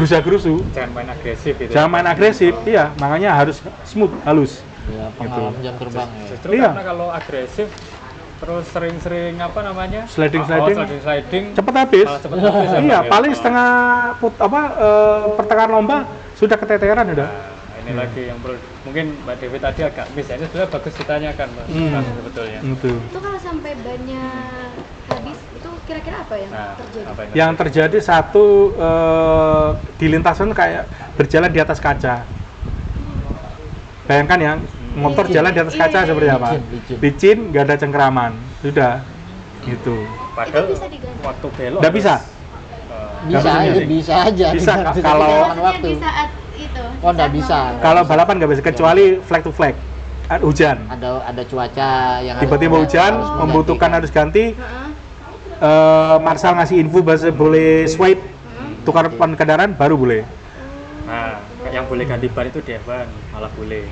gerusa-gerusu. Jangan main agresif itu. Jangan main agresif, iya. Makanya harus smooth, halus. Ya, pengalaman jam terbang ya. Justru karena kalau agresif terus sering-sering sliding cepat habis. Iya, paling ya. setengah pertengahan lomba sudah keteteran udah. Ini lagi yang perlu mungkin Mbak Dewi tadi agak miss ya. Ini sebenarnya bagus ditanyakan Mbak sebetulnya. Itu kalau sampai bannya habis itu kira-kira apa yang terjadi? Yang terjadi satu di lintasan kayak berjalan di atas kaca. Bayangkan ya, motor jalan di atas kaca seperti apa? Licin, nggak ada cengkeraman, sudah gitu. Padahal itu bisa diganti. waktu belok Nggak bisa. Bisa aja. Bisa kalau waktu. Di saat itu. Oh, nggak bisa. Kalau balapan nggak bisa kecuali flag to flag. Hujan. Ada cuaca yang Tiba-tiba hujan, membutuhkan harus ganti. Marshal ngasih info bahasa boleh swipe, tukar kendaraan baru boleh. Nah, yang boleh ganti ban itu Devan malah boleh.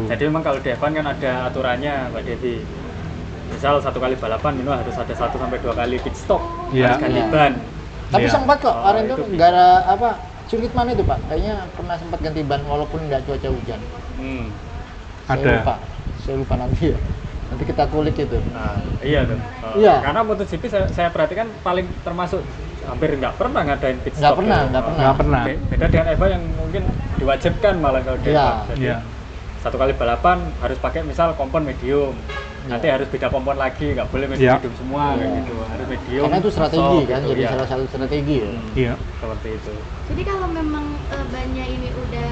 Jadi memang kalau Devan kan ada aturannya Mbak Devi. Misal 1 kali balapan Mino harus ada 1 sampai 2 kali pit stop harus ganti ban. Tapi Iya. sempat kok kemarin itu gara circuit mana itu Pak? Kayaknya pernah sempat ganti ban walaupun nggak cuaca hujan. Ada. Saya lupa nanti ya. Nanti kita kulik itu. Nah, iya tuh. Iya. Karena MotoGP saya perhatikan paling termasuk hampir nggak pernah ngadain pit stop. Nggak pernah. Beda dengan Eva yang mungkin diwajibkan malah kalau dia. Jadi 1 kali balapan harus pakai misal kompon medium. Nanti harus beda kompon lagi, nggak boleh medium semua kayak gitu. Harus medium. Karena itu strategi kan, gitu, jadi salah satu strategi ya. Iya. Seperti itu. Jadi kalau memang bannya ini udah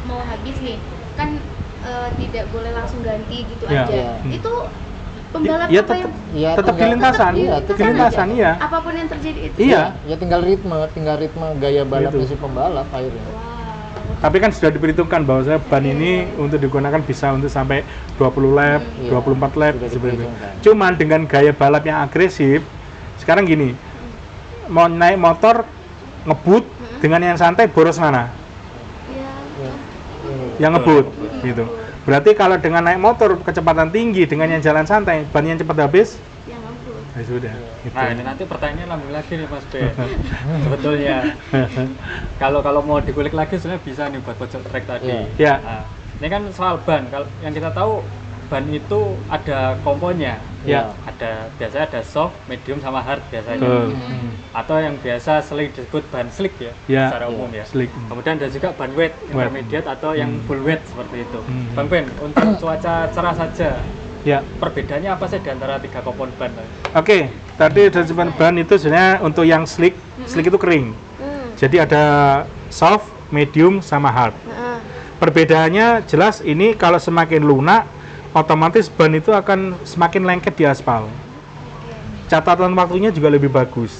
mau habis nih, kan tidak boleh langsung ganti gitu Iya. aja. Iya. Itu pembalap Iya, apa yang tetap di lintasan. Di lintasan, iya. apapun yang terjadi itu. Iya. Ya tinggal ritme gaya balapnya Gitu. si pembalap akhirnya. Tapi kan sudah diperhitungkan bahwa ban ini untuk digunakan bisa untuk sampai 20 lap, 24 lap Sudah seperti itu. diperhitungkan. Cuman dengan gaya balap yang agresif, sekarang gini, mau naik motor ngebut dengan yang santai boros mana? Yang ngebut, gitu. Berarti kalau dengan naik motor kecepatan tinggi dengan yang jalan santai, ban yang cepat habis, ya sudah. Gitu. Nah ini nanti pertanyaannya lambung lagi nih Mas B. Sebetulnya kalau mau dikulik lagi sebenarnya bisa nih buat pojok track tadi. Iya. Nah, ini kan soal ban. Kalau yang kita tahu ban itu ada komponnya. Iya. Biasanya ada soft, medium sama hard biasanya. Atau yang biasa sering disebut ban slick ya, secara umum ya. Slick. Kemudian ada juga ban wet, intermediate atau yang full wet seperti itu. Bang Ben, untuk cuaca cerah saja. Ya. Perbedaannya apa sih di antara 3 kompon ban? Oke, tadi dari ban itu sebenarnya untuk yang slick itu kering. Jadi ada soft, medium, sama hard. perbedaannya jelas ini kalau semakin lunak, otomatis ban itu akan semakin lengket di aspal. Catatan waktunya juga lebih bagus.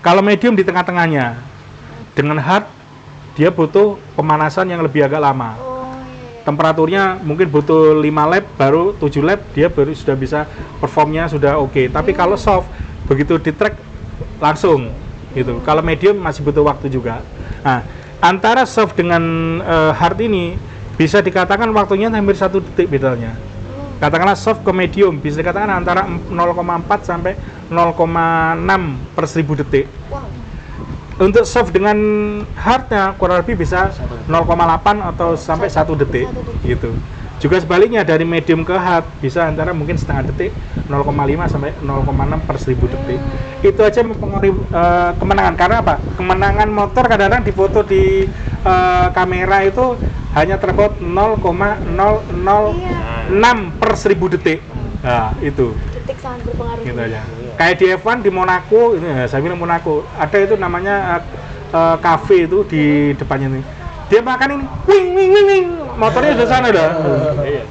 Kalau medium di tengah-tengahnya, dengan hard dia butuh pemanasan yang lebih agak lama. Temperaturnya mungkin butuh 5 lap, baru 7 lap dia baru sudah bisa performnya sudah oke. Tapi kalau soft, begitu di track langsung gitu. Kalau medium masih butuh waktu juga. Nah, antara soft dengan hard ini bisa dikatakan waktunya hampir 1 detik bedanya. Katakanlah soft ke medium bisa dikatakan antara 0,4 sampai 0,6 per 1000 detik. Untuk soft dengan hardnya kurang lebih bisa 0,8 atau sampai 1 detik gitu. Juga sebaliknya dari medium ke hard bisa antara mungkin setengah detik 0,5 sampai 0,6 per 1000 detik. Itu aja mempengaruhi kemenangan. Karena apa? Kemenangan motor kadang-kadang difoto di kamera itu hanya terpaut 0,006 per 1000 detik. Nah, itu. Detik sangat berpengaruh. Gitu aja. Kayak di F1 di Monaco, ini saya bilang Monaco, ada itu namanya cafe itu di depannya ini. Dia makan ini, wing wing wing wing, motornya sudah sana dah.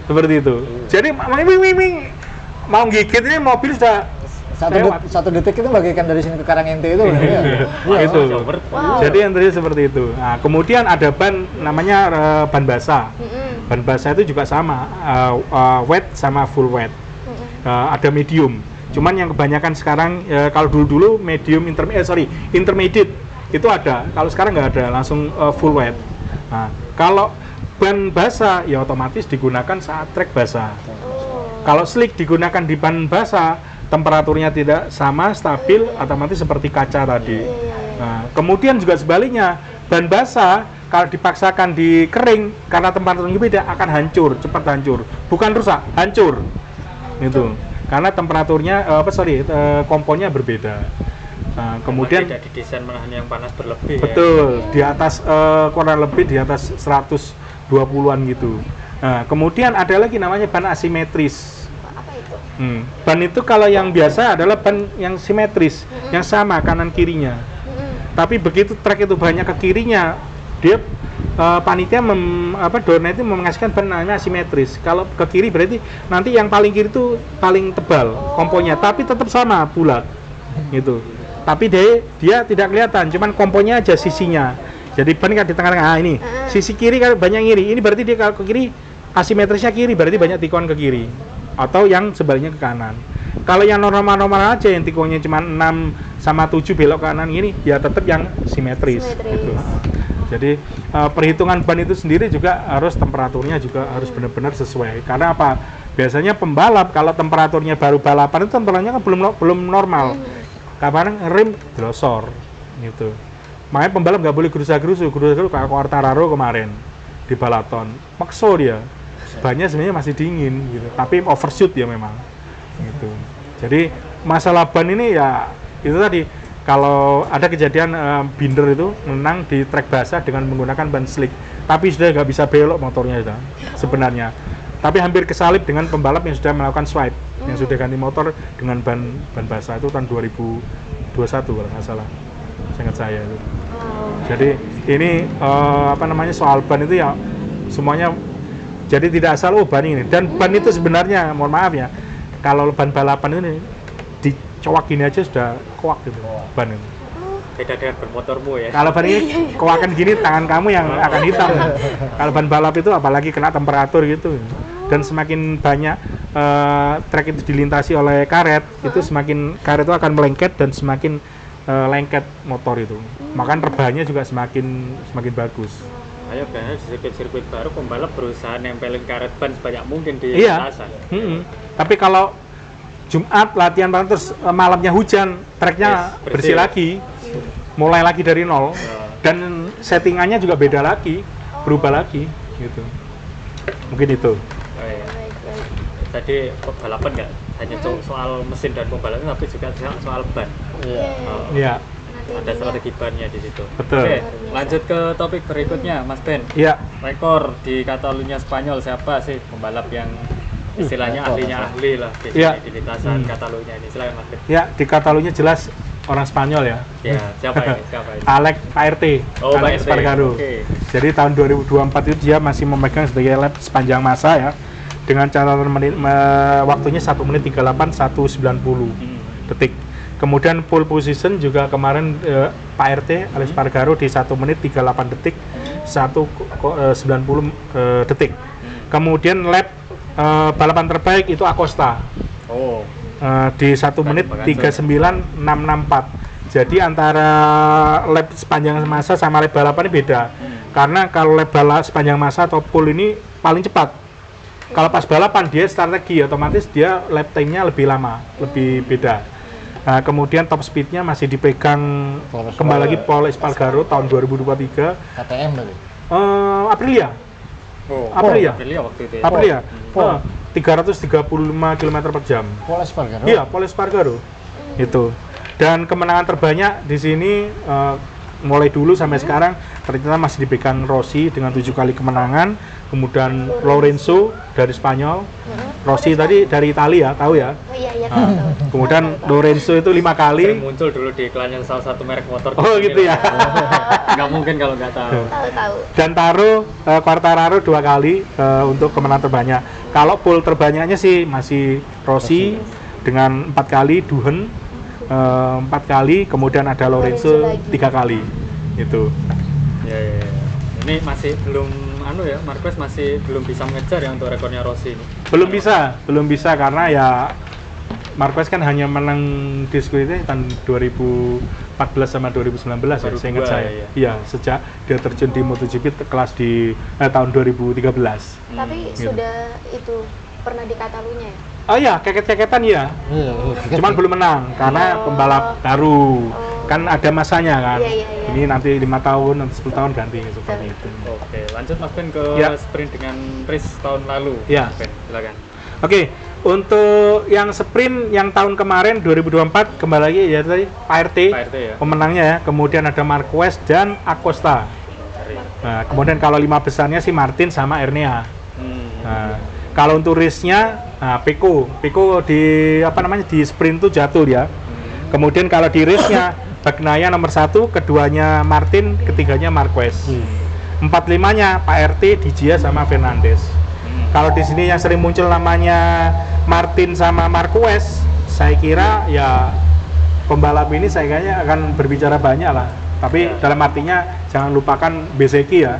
Seperti itu. Jadi wing wing wing, mau gigit ini mobil sudah satu detik itu bagaikan dari sini ke Karangente itu. Itu. Jadi yang tadi seperti itu. Nah, kemudian ada ban namanya ban basah. Ban basah itu juga sama, wet sama full wet. Ada medium. Cuman yang kebanyakan sekarang kalau dulu-dulu medium intermediate itu ada. Kalau sekarang nggak ada, langsung full wet. Nah, kalau ban basah ya otomatis digunakan saat trek basah. Kalau slick digunakan di ban basah, temperaturnya tidak sama, stabil, otomatis seperti kaca tadi. Nah, kemudian juga sebaliknya, ban basah kalau dipaksakan di kering karena temperaturnya beda akan hancur, cepat hancur. Bukan rusak, hancur. Itu. Karena temperaturnya komponnya berbeda. Nah, kemudian tidak didesain menahan yang panas berlebih. Betul, ya? Di atas kurang lebih di atas 120-an gitu. Nah, kemudian ada lagi namanya ban asimetris. Apa itu? Ban itu kalau yang biasa adalah ban yang simetris, yang sama kanan kirinya. Tapi begitu trek itu banyak ke kirinya, dia panitia Dorna itu mengasihkan ban namanya asimetris. Kalau ke kiri berarti nanti yang paling kiri itu paling tebal komponnya, tapi tetap sama bulat gitu. Tapi dia tidak kelihatan, cuman komponnya aja sisinya. Jadi ban kan di tengah-tengah ini, sisi kiri kan banyak ngiri. Ini berarti dia kalau ke kiri asimetrisnya kiri, berarti banyak tikon ke kiri. Atau yang sebaliknya ke kanan. Kalau yang normal-normal aja yang tikunnya cuma 6 sama 7 belok kanan gini, ya tetap yang simetris. Gitu. Jadi perhitungan ban itu sendiri juga harus temperaturnya juga harus benar-benar sesuai. Karena apa? Biasanya pembalap kalau temperaturnya baru balapan itu temperaturnya kan belum normal. Kadang rem delosor gitu. Makanya pembalap nggak boleh gerusa-gerusu kayak Quartararo kemarin di balaton. Makso dia. Bannya sebenarnya masih dingin gitu. Tapi overshoot ya memang. Gitu. Jadi masalah ban ini ya itu tadi. Kalau ada kejadian Binder itu menang di trek basah dengan menggunakan ban slick, tapi sudah nggak bisa belok motornya sudah sebenarnya. Tapi hampir kesalip dengan pembalap yang sudah melakukan swipe, yang sudah ganti motor dengan ban basah itu tahun 2021 kalau nggak salah, ingat saya itu. Jadi ini soal ban itu ya semuanya. Jadi tidak asal ban ini. Dan ban itu sebenarnya, mohon maaf ya, kalau ban balapan ini dicowak gini aja sudah koak gitu ban itu. Beda dengan bermotormu ya. Kalau ban ini koakan gini tangan kamu yang akan hitam. Kalau ban balap itu apalagi kena temperatur gitu. Dan semakin banyak trek itu dilintasi oleh karet, itu semakin karet itu akan melengket dan semakin lengket motor itu. Maka rebahannya juga semakin bagus. Ayo kayaknya di sirkuit baru pembalap berusaha nempelin karet ban sebanyak mungkin di lintasan. Tapi kalau Jumat latihan terus malamnya hujan, treknya bersih lagi, mulai lagi dari nol, dan settingannya juga beda lagi, berubah lagi, gitu. Mungkin itu. Tadi balapan nggak hanya soal mesin dan pembalapnya, tapi juga soal ban. Iya. Ada strategi bannya di situ. Betul. Oke, lanjut ke topik berikutnya, Mas Ben. Iya. Rekor di Catalunya Spanyol siapa sih pembalap yang istilahnya ahlinya ahli lah di lintasan Catalunya ini? Silakan Mas Ben. Ya, di Catalunya jelas orang Spanyol ya. Ya, siapa ini? Siapa ini? Alex Pak RT, Oh, Pak Alex RT. Espargaro. Oke. Jadi tahun 2024 itu dia masih memegang sebagai lap sepanjang masa ya, dengan catatan waktunya 1 menit 38 190 detik. Kemudian pole position juga kemarin Pak RT Alex Espargaro di 1 menit 38 detik 190 detik. Kemudian lap balapan terbaik itu Acosta. Oh. Di 1 menit 39.664. Jadi antara lap sepanjang masa sama lap balapan ini beda. Karena kalau lap balap sepanjang masa atau pole ini paling cepat. Kalau pas balapan dia strategi, otomatis dia lap time-nya lebih lama, lebih beda. Nah, kemudian top speed-nya masih dipegang kembali lagi Paul Espargaro tahun 2023. KTM berarti. Aprilia. Oh. Aprilia. Aprilia waktu itu ya. Aprilia. Paul. 335 km per jam. Paul Espargaro. Iya, Paul Espargaro. Itu. Dan kemenangan terbanyak di sini mulai dulu sampai sekarang ternyata masih dipegang Rossi dengan 7 kali kemenangan, kemudian Lorenzo dari Spanyol, Rossi tadi dari Italia, tahu ya? Oh iya tahu. Kemudian Lorenzo itu 5 kali. Sering muncul dulu di iklannya salah satu merek motor. Oh gitu ya. Nggak mungkin kalau nggak tahu. Tahu. Dan Quartararo 2 kali untuk kemenangan terbanyak. Kalau pole terbanyaknya sih masih Rossi dengan 4 kali, Duhen 4 kali, kemudian ada Lorenzo 3 kali. Itu. Ya. Ini masih belum Marquez masih belum bisa mengejar ya untuk rekornya Rossi ini. Belum bisa karena ya Marquez kan hanya menang di sirkuit ini tahun 2014 sama 2019 ya, seingat saya. Iya, sejak dia terjun di MotoGP kelas di tahun 2013. Tapi gitu. sudah itu pernah di Catalunya ya? Oh iya, keket-keketan ya. Cuman belum menang karena pembalap baru. Kan ada masanya kan. Iya. Ini nanti 5 tahun, nanti 10 tahun ganti seperti itu. Oke, lanjut Mas Ben ke sprint dengan race tahun lalu. Ya. Mas Ben, silakan. Oke, untuk yang sprint yang tahun kemarin 2024 kembali lagi ya tadi Pak RT ya. pemenangnya ya. Kemudian ada Marquez dan Acosta. Nah, kemudian kalau 5 besarnya si Martin sama Ernea. Nah, kalau untuk race-nya Pecco di di sprint itu jatuh ya. Kemudian kalau di race-nya Bagnaia nomor 1, keduanya Martin, ketiganya Marquez. 4-5-nya Pak RT, Digia sama Fernandes. Kalau di sini yang sering muncul namanya Martin sama Marquez, saya kira ya pembalap ini saya kayaknya akan berbicara banyak lah. Tapi dalam artinya jangan lupakan Bezzecchi ya.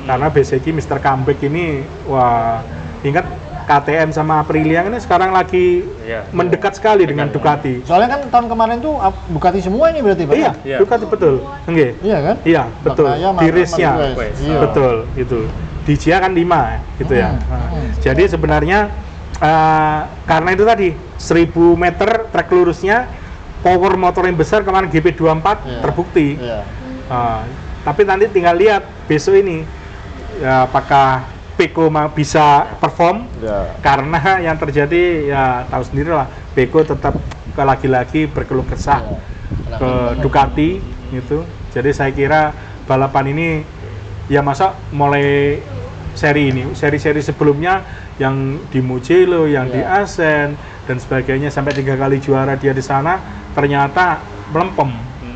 Karena Bezzecchi Mr. Comeback ini wah, ingat KTM sama Aprilia ini sekarang lagi mendekat sekali dengan Ducati. Soalnya kan tahun kemarin tuh Ducati semua ini berarti Pak? Iya, Ducati betul. Enggak? Iya kan? Iya, betul. Di race-nya. Betul, itu. Di Gia kan 5 gitu ya. Jadi sebenarnya karena itu tadi 1000 meter trek lurusnya power motor yang besar kemarin GP24 terbukti. Tapi nanti tinggal lihat besok ini apakah Pecco bisa perform karena yang terjadi ya tahu sendiri lah, Pecco tetap lagi-lagi berkeluh kesah ke Ducati gitu. Jadi saya kira balapan ini ya masa mulai seri-seri sebelumnya yang di Mugello, yang di Assen dan sebagainya sampai 3 kali juara dia di sana ternyata melempem.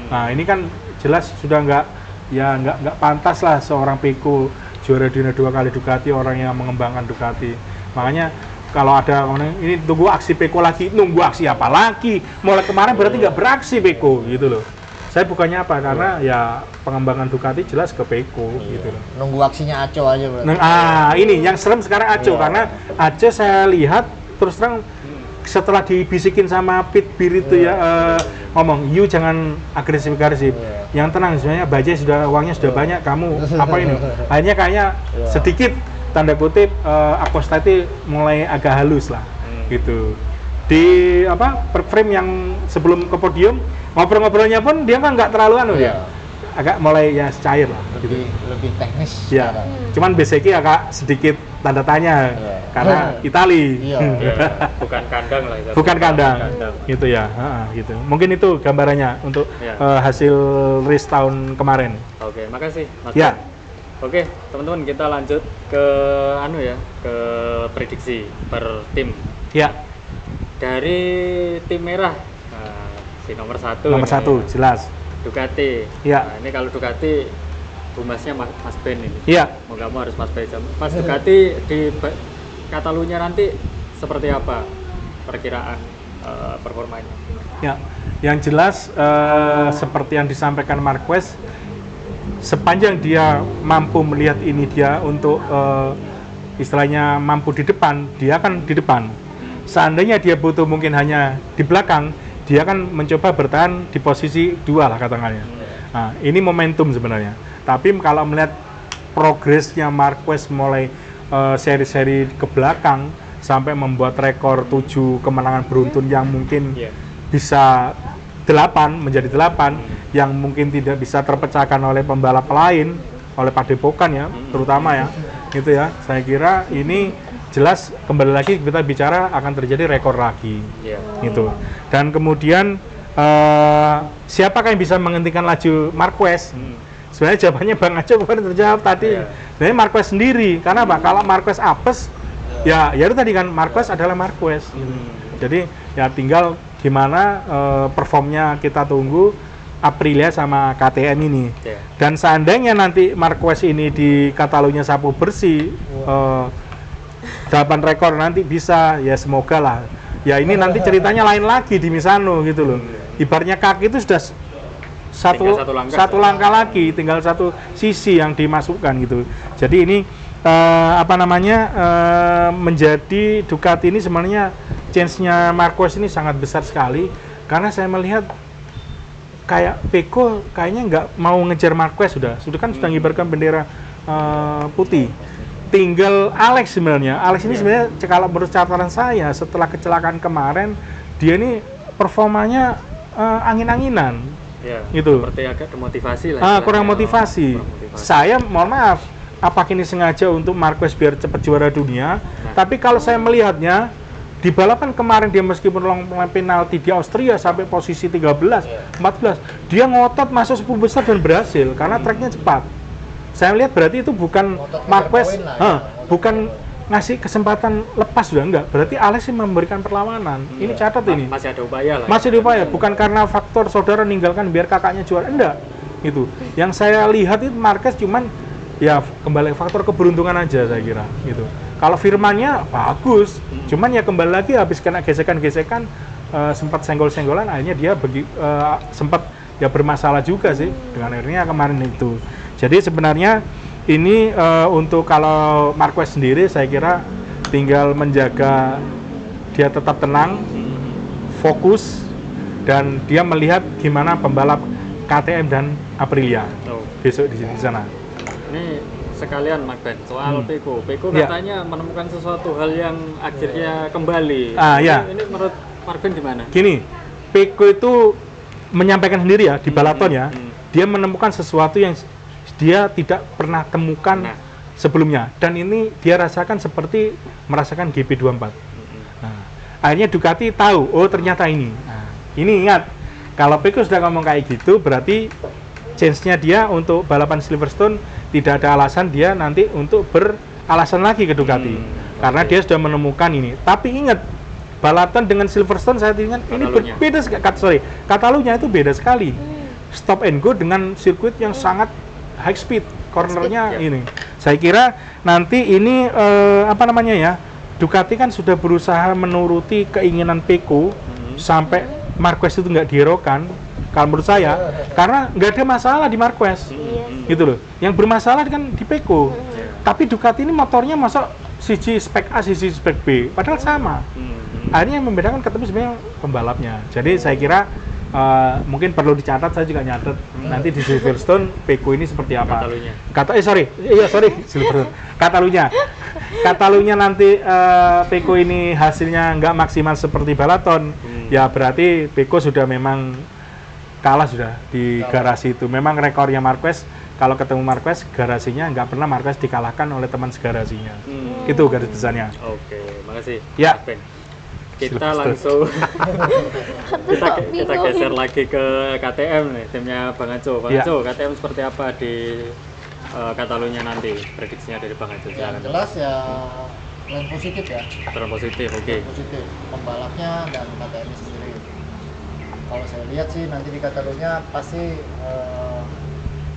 Nah ini kan jelas sudah nggak pantas lah seorang Pecco juara dunia 2 kali Ducati, orang yang mengembangkan Ducati. Makanya kalau ada ini tunggu aksi Pecco lagi, nunggu aksi apa lagi? Mulai kemarin berarti nggak beraksi Pecco gitu loh. Saya bukannya apa, karena ya pengembangan Ducati jelas ke Pecco gitu loh. Nunggu aksinya Aco aja berarti. Ini yang serem sekarang Aco karena Aco saya lihat terus terang setelah dibisikin sama Pit Bir itu ngomong, "You jangan agresif. Yang tenang, sebenarnya Bajaj sudah uangnya sudah banyak, kamu apa ini?" Akhirnya kayaknya sedikit tanda kutip Acosta itu mulai agak halus lah gitu. Di frame yang sebelum ke podium ngobrol-ngobrolnya pun dia kan nggak terlalu agak mulai ya cair lah gitu. Lebih teknis ya. Cuman Bezzecchi agak sedikit tanda tanya karena Itali. Bukan kandang lah itu. Bukan kandang. Gitu ya. Gitu. Mungkin itu gambarannya untuk hasil race tahun kemarin. Oke, makasih Mas. Ya. Oke, teman-teman kita lanjut ke ke prediksi per tim. Ya. Dari tim merah Si nomor satu. Nomor satu, jelas. Ducati. Iya. Nah, ini kalau Ducati humasnya Mas Ben ini. Iya. Mau nggak mau harus Mas Ben. Mas Ducati di Catalunya nanti seperti apa perkiraan performanya? Ya, yang jelas seperti yang disampaikan Marquez, sepanjang dia mampu melihat ini dia untuk istilahnya mampu di depan, dia akan di depan. Seandainya dia butuh mungkin hanya di belakang, dia akan mencoba bertahan di posisi 2 lah katakannya. Nah, ini momentum sebenarnya. Tapi kalau melihat progresnya Marquez mulai seri-seri ke belakang sampai membuat rekor 7 kemenangan beruntun yang mungkin bisa 8 menjadi 8 yang mungkin tidak bisa terpecahkan oleh pembalap lain, oleh Padepokan ya, terutama ya. Gitu ya. Saya kira ini jelas kembali lagi kita bicara akan terjadi rekor lagi. Gitu. Dan kemudian siapakah yang bisa menghentikan laju Marquez? Sebenarnya jawabannya Bang Aco kemarin terjawab tadi. Sebenarnya Marquez sendiri. Karena apa? Kalau Marquez apes, ya itu tadi kan Marquez adalah Marquez. Jadi ya tinggal gimana performnya kita tunggu Aprilia sama KTM ini. Dan seandainya nanti Marquez ini di Catalunya sapu bersih, 8 rekor nanti bisa, ya semoga lah. Ya ini nanti ceritanya lain lagi di Misano gitu loh. Ibaratnya kaki itu sudah satu langkah lagi, tinggal satu sisi yang dimasukkan gitu. Jadi ini menjadi Ducati ini sebenarnya chance-nya Marquez ini sangat besar sekali karena saya melihat kayak Pecco kayaknya nggak mau ngejar Marquez sudah kan sudah mengibarkan bendera putih. Tinggal Alex sebenarnya. Alex ini sebenarnya kalau menurut catatan saya setelah kecelakaan kemarin dia ini performanya angin-anginan. Gitu. Seperti agak demotivasi lah. Kurang motivasi. Saya mohon maaf, apakah ini sengaja untuk Marquez biar cepat juara dunia? Tapi kalau saya melihatnya di balapan kemarin dia meskipun lompat penalti di Austria sampai posisi 13, 14, dia ngotot masuk 10 besar dan berhasil karena treknya cepat. Saya lihat berarti itu bukan Marquez, bukan ngasih kesempatan lepas sudah enggak. Berarti Alex memberikan perlawanan. Ini catat ini. Masih ada upaya lah. Masih ada upaya, bukan karena faktor saudara ninggalkan biar kakaknya juara, enggak. Itu. Yang saya lihat itu Marquez cuman ya kembali faktor keberuntungan aja saya kira gitu. Kalau Firmannya bagus, cuman ya kembali lagi habis kena gesekan-gesekan sempat senggol-senggolan akhirnya dia sempat ya bermasalah juga sih dengan akhirnya kemarin itu. Jadi sebenarnya ini untuk kalau Marquez sendiri saya kira tinggal menjaga dia tetap tenang, fokus dan dia melihat gimana pembalap KTM dan Aprilia besok di sana. Ini sekalian Mas Ben soal Pecco katanya menemukan sesuatu hal yang akhirnya kembali. Ini menurut Mas Ben gimana? Gini, Pecco itu menyampaikan sendiri ya di balaton ya, dia menemukan sesuatu yang dia tidak pernah temukan sebelumnya dan ini dia rasakan seperti merasakan GP24. Nah, akhirnya Ducati tahu, oh ternyata ini. Nah, ini ingat, kalau Pecco sudah ngomong kayak gitu berarti chance-nya dia untuk balapan Silverstone tidak ada alasan dia nanti untuk beralasan lagi ke Ducati karena dia sudah menemukan ini. Tapi ingat, balapan dengan Silverstone saya ingat ini berbeda sekali. Catalunya itu beda sekali. Stop and go dengan sirkuit yang sangat high speed, cornernya ini. Saya kira nanti ini Ducati kan sudah berusaha menuruti keinginan Pecco sampai Marquez itu nggak dihiraukan. Kalau menurut saya, karena nggak ada masalah di Marquez, gitu loh. Yang bermasalah kan di Pecco. Tapi Ducati ini motornya masuk sisi spek A, sisi spek B, padahal sama. Akhirnya yang membedakan ketemu sebenarnya pembalapnya. Jadi saya kira mungkin perlu dicatat, saya juga nyatet nanti di Silverstone Pecco ini seperti apa. Catalunya nanti Pecco ini hasilnya nggak maksimal seperti balaton, ya berarti Pecco sudah memang kalah sudah di garasi itu. Memang rekornya Marquez, kalau ketemu Marquez garasinya nggak pernah Marquez dikalahkan oleh teman segarasinya. Itu garis besarnya. Oke, makasih. Ya. Kita langsung kita geser lagi ke KTM nih, timnya Bang Aco. Bang Aco, KTM seperti apa di Catalunya nanti? Prediksinya dari Bang Aco. Yang jelas ya tren positif ya. Tren positif, oke. Positif pembalapnya dan KTM sendiri. kalau saya lihat sih nanti di Catalunya pasti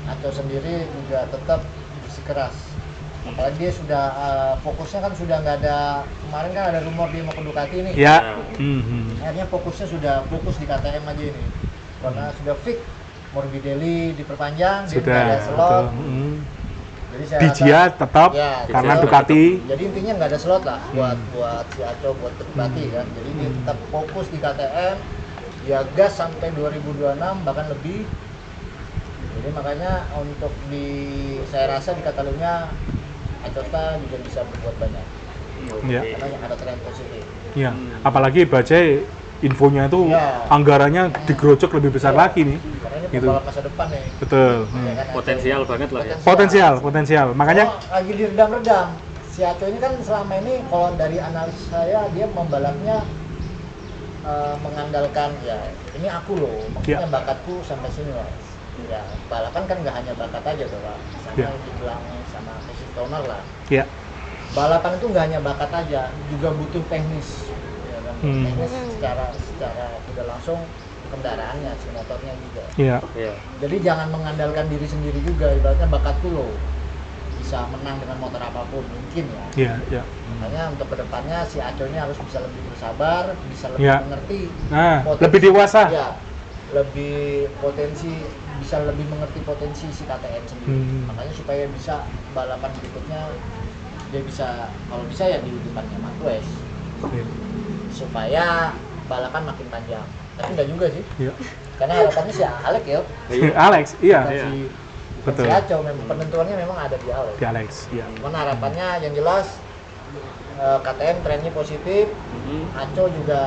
Aco sendiri juga tetap bersikeras. Apalagi dia sudah fokusnya kan sudah nggak ada, kemarin kan ada rumor dia mau ke Ducati nih. Ya. Akhirnya fokusnya sudah fokus di KTM aja ini. Karena sudah fix Morbidelli diperpanjang, dia Sudah. nggak ada slot. Jadi saya Dijia tetap ya, karena Dijia Ducati. jadi intinya nggak ada slot lah buat si Aco buat Ducati kan. Jadi dia tetap fokus di KTM, dia gas sampai 2026 bahkan lebih. Jadi makanya untuk saya rasa di Catalunya Acota juga bisa berbuat banyak. Iya. Karena ada tren positif. Iya. Apalagi Bajaj infonya itu Iya. anggarannya digerocok lebih besar lagi nih. Karena ini Gitu. pembalap masa depan nih. Betul. Ya kan, Potensial Aco. banget lah ya. Potensial. Makanya lagi diredam-redam. Si Aco ini kan selama ini kalau dari analis saya dia membalapnya mengandalkan ya ini aku loh, maksudnya bakatku sampai sini lah. Ya balapan kan nggak hanya bakat aja tuh Pak, sama yang dibilang sama Casey Stoner lah. Iya. Balapan itu nggak hanya bakat aja, juga butuh teknis, ya kan? Teknis secara tidak langsung kendaraannya, si motornya juga. Iya. Iya. Jadi jangan mengandalkan diri sendiri juga, ibaratnya bakatku loh bisa menang dengan motor apapun mungkin ya. Iya. Makanya untuk kedepannya si Aco ini harus bisa lebih bersabar, bisa lebih mengerti. Nah, lebih dewasa. Ya, lebih bisa lebih mengerti potensi si KTM sendiri. Makanya supaya bisa balapan berikutnya dia bisa, kalau bisa ya di depannya Marquez. Iya. Supaya balapan makin panjang. Tapi enggak juga sih. Iya. Karena harapannya si Alex ya. Alex, iya. Bukan Betul. si Aco, penentuannya memang ada di Alex. Di Alex, iya. Cuman harapannya yang jelas KTM trennya positif. Aco juga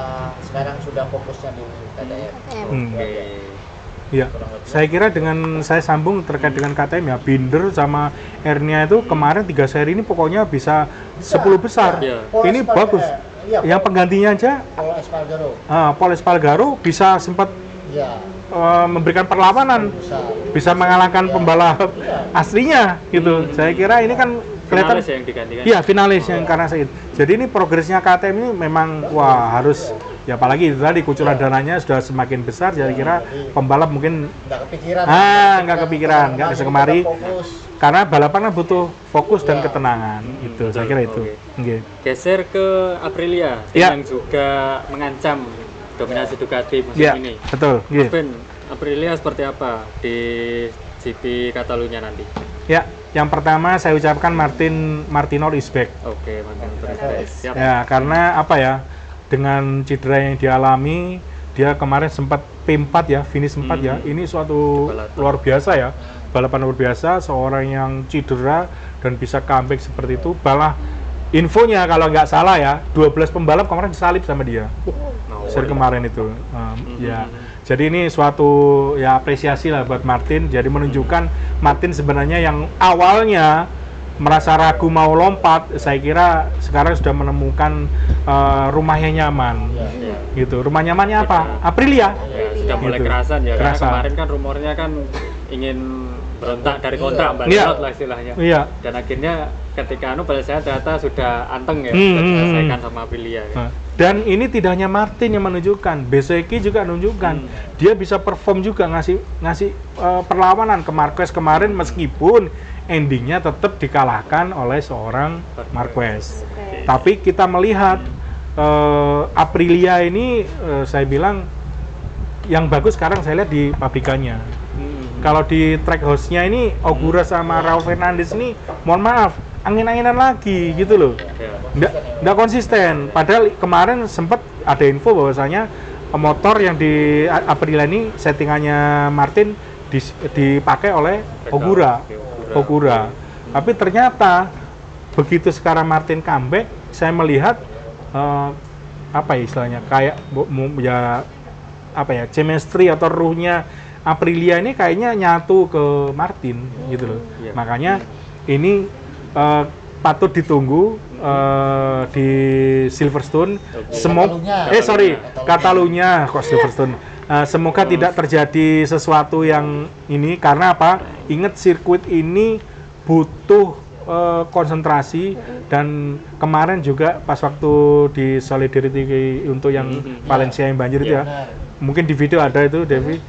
sekarang sudah fokusnya di KTM. Iya. Saya kira dengan saya sambung terkait dengan KTM ya, Binder sama Ernia itu kemarin 3 seri ini pokoknya bisa 10 besar. Iya. Ini bagus. Yang penggantinya aja Paul Espargaro bisa sempat memberikan perlawanan, bisa mengalahkan pembalap aslinya gitu. Saya kira ini kan kelihatan finalis yang digantikan. Iya, finalis yang karena saya. Jadi ini progresnya KTM ini memang wah harus ya, apalagi itu tadi kucuran dananya sudah semakin besar. Jadi kira pembalap mungkin nggak kepikiran, nggak bisa kemari. Karena balapan kan butuh fokus dan ketenangan. Itu saya kira itu. Okay. Geser ke Aprilia yang juga mengancam dominasi Ducati musim ini. Betul. Ben, Aprilia seperti apa di GP Catalunya nanti? Ya, yang pertama saya ucapkan Martino is back. Oke, Martino is back. Siap. Ya, karena apa ya? Dengan cedera yang dialami, dia kemarin sempat P4 ya, finish 4 ya. Ini suatu luar biasa ya. Balapan luar biasa, seorang yang cedera dan bisa comeback seperti itu. Malah infonya kalau nggak salah ya, 12 pembalap kemarin disalib sama dia. Seri kemarin itu. Ya. Jadi ini suatu ya apresiasi lah buat Martin. Jadi menunjukkan Martin sebenarnya yang awalnya merasa ragu mau lompat, saya kira sekarang sudah menemukan rumahnya nyaman. Gitu. Rumah nyamannya apa? Aprilia. Sudah mulai gitu. kerasan ya. Karena kemarin kan rumornya kan ingin berontak dari kontrak, balik lah istilahnya. Iya. Dan akhirnya ketika pada saya data sudah anteng ya, sudah diselesaikan sama Aprilia. Ya. Dan ini tidak hanya Martin yang menunjukkan, Bezzecchi juga menunjukkan dia bisa perform juga ngasih perlawanan ke Marquez kemarin meskipun endingnya tetap dikalahkan oleh seorang Marquez. Tapi kita melihat Aprilia ini saya bilang yang bagus sekarang saya lihat di pabrikannya. Kalau di track house-nya ini Ogura sama Raul Fernandez ini mohon maaf angin-anginan lagi gitu loh. Nggak konsisten. Padahal kemarin sempat ada info bahwasanya motor yang di Aprilia ini settingannya Martin dipakai oleh Ogura. Tapi ternyata begitu sekarang Martin comeback, saya melihat apa ya istilahnya kayak ya apa ya chemistry atau ruhnya Aprilia ini kayaknya nyatu ke Martin gitu loh. Makanya ini patut ditunggu di Silverstone. Catalunya kok Silverstone. Semoga tidak terjadi sesuatu yang ini karena apa? Ingat sirkuit ini butuh konsentrasi dan kemarin juga pas waktu di solidarity untuk yang Valencia yang banjir itu ya, mungkin di video ada itu Devi,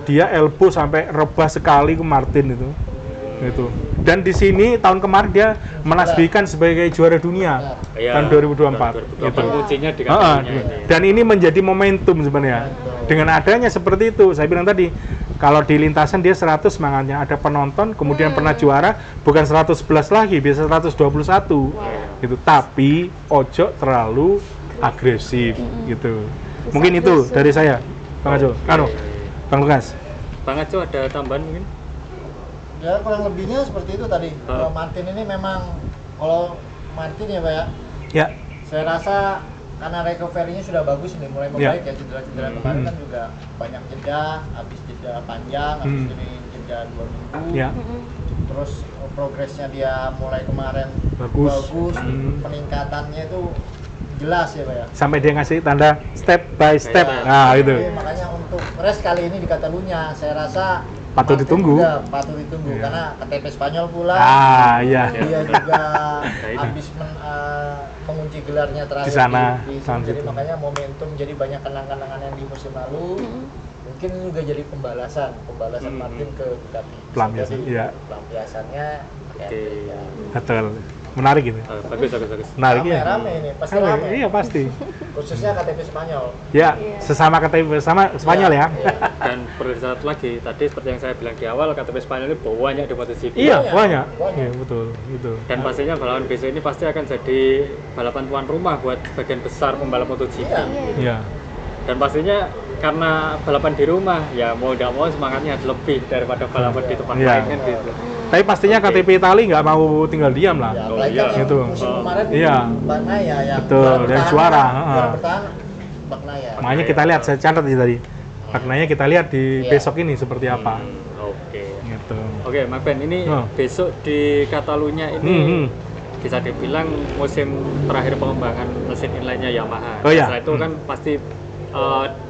dia elbow sampai rebah sekali ke Martin itu. Dan di sini tahun kemarin dia menasbihkan sebagai juara dunia tahun 2024 gitu. Kuncinya di Catalunya. Dan ini menjadi momentum sebenarnya. Dengan adanya seperti itu, saya bilang tadi, kalau di lintasan dia 100 semangatnya, ada penonton, kemudian pernah juara, bukan 111 lagi, biasa 121 gitu. Tapi ojo terlalu agresif gitu. Mungkin itu dari saya, Bang Ajo. Bang Lukas. Bang Ajo ada tambahan mungkin? Ya kurang lebihnya seperti itu tadi. Kalau Martin ini memang, kalau Martin ya Pak ya, Ya. saya rasa karena recovery-nya sudah bagus nih, mulai membaik ya, cedera-cedera kemarin kan juga banyak jeda, habis jeda panjang, habis ini jeda 2 minggu. Ya. Terus progresnya dia mulai kemarin Bagus. Peningkatannya itu jelas ya Pak ya. Sampai dia ngasih tanda step by step. Ya. Nah, itu. Jadi, makanya untuk race kali ini di Catalunya saya rasa Patut Martin ditunggu. juga patut ditunggu karena KTP Spanyol pula. Iya. Dia juga habis mengunci gelarnya terakhir Di sana, jadi makanya momentum, jadi banyak kenang-kenangan yang di musim lalu. Mungkin ini juga jadi pembalasan Martin ke Bugatti. Pelampiasan, iya. Pelampiasannya ya. Betul. Menarik gitu. Bagus. Menarik ya. Rame ini, pasti rame. Iya, pasti. Khususnya KTP Spanyol. Ya, sesama KTP sama Spanyol ya. Dan perlu dicatat lagi, tadi seperti yang saya bilang di awal, KTP Spanyol ini banyak di MotoGP. Iya, banyak. Iya, betul, gitu. Dan pastinya balapan besok ini pasti akan jadi balapan tuan rumah buat sebagian besar pembalap MotoGP. Iya. Dan pastinya karena balapan di rumah, ya mau tidak mau semangatnya harus lebih daripada balapan di tempat Iya. lain kan gitu. Tapi pastinya KTP Itali nggak mau tinggal diam lah. Ya, Oh, apalagi iya. kan Gitu. musim kemarin Iya. Bagnaia yang Betul, dan juara. Juara bertahan Bagnaia. Makanya kita lihat, saya catat tadi. Maknanya kita lihat di Iya. besok ini seperti apa. Oke. Gitu. Oke, Mas Ben, ini besok di Catalunya ini bisa dibilang musim terakhir pengembangan mesin inline-nya Yamaha. Oh, iya. Setelah itu kan pasti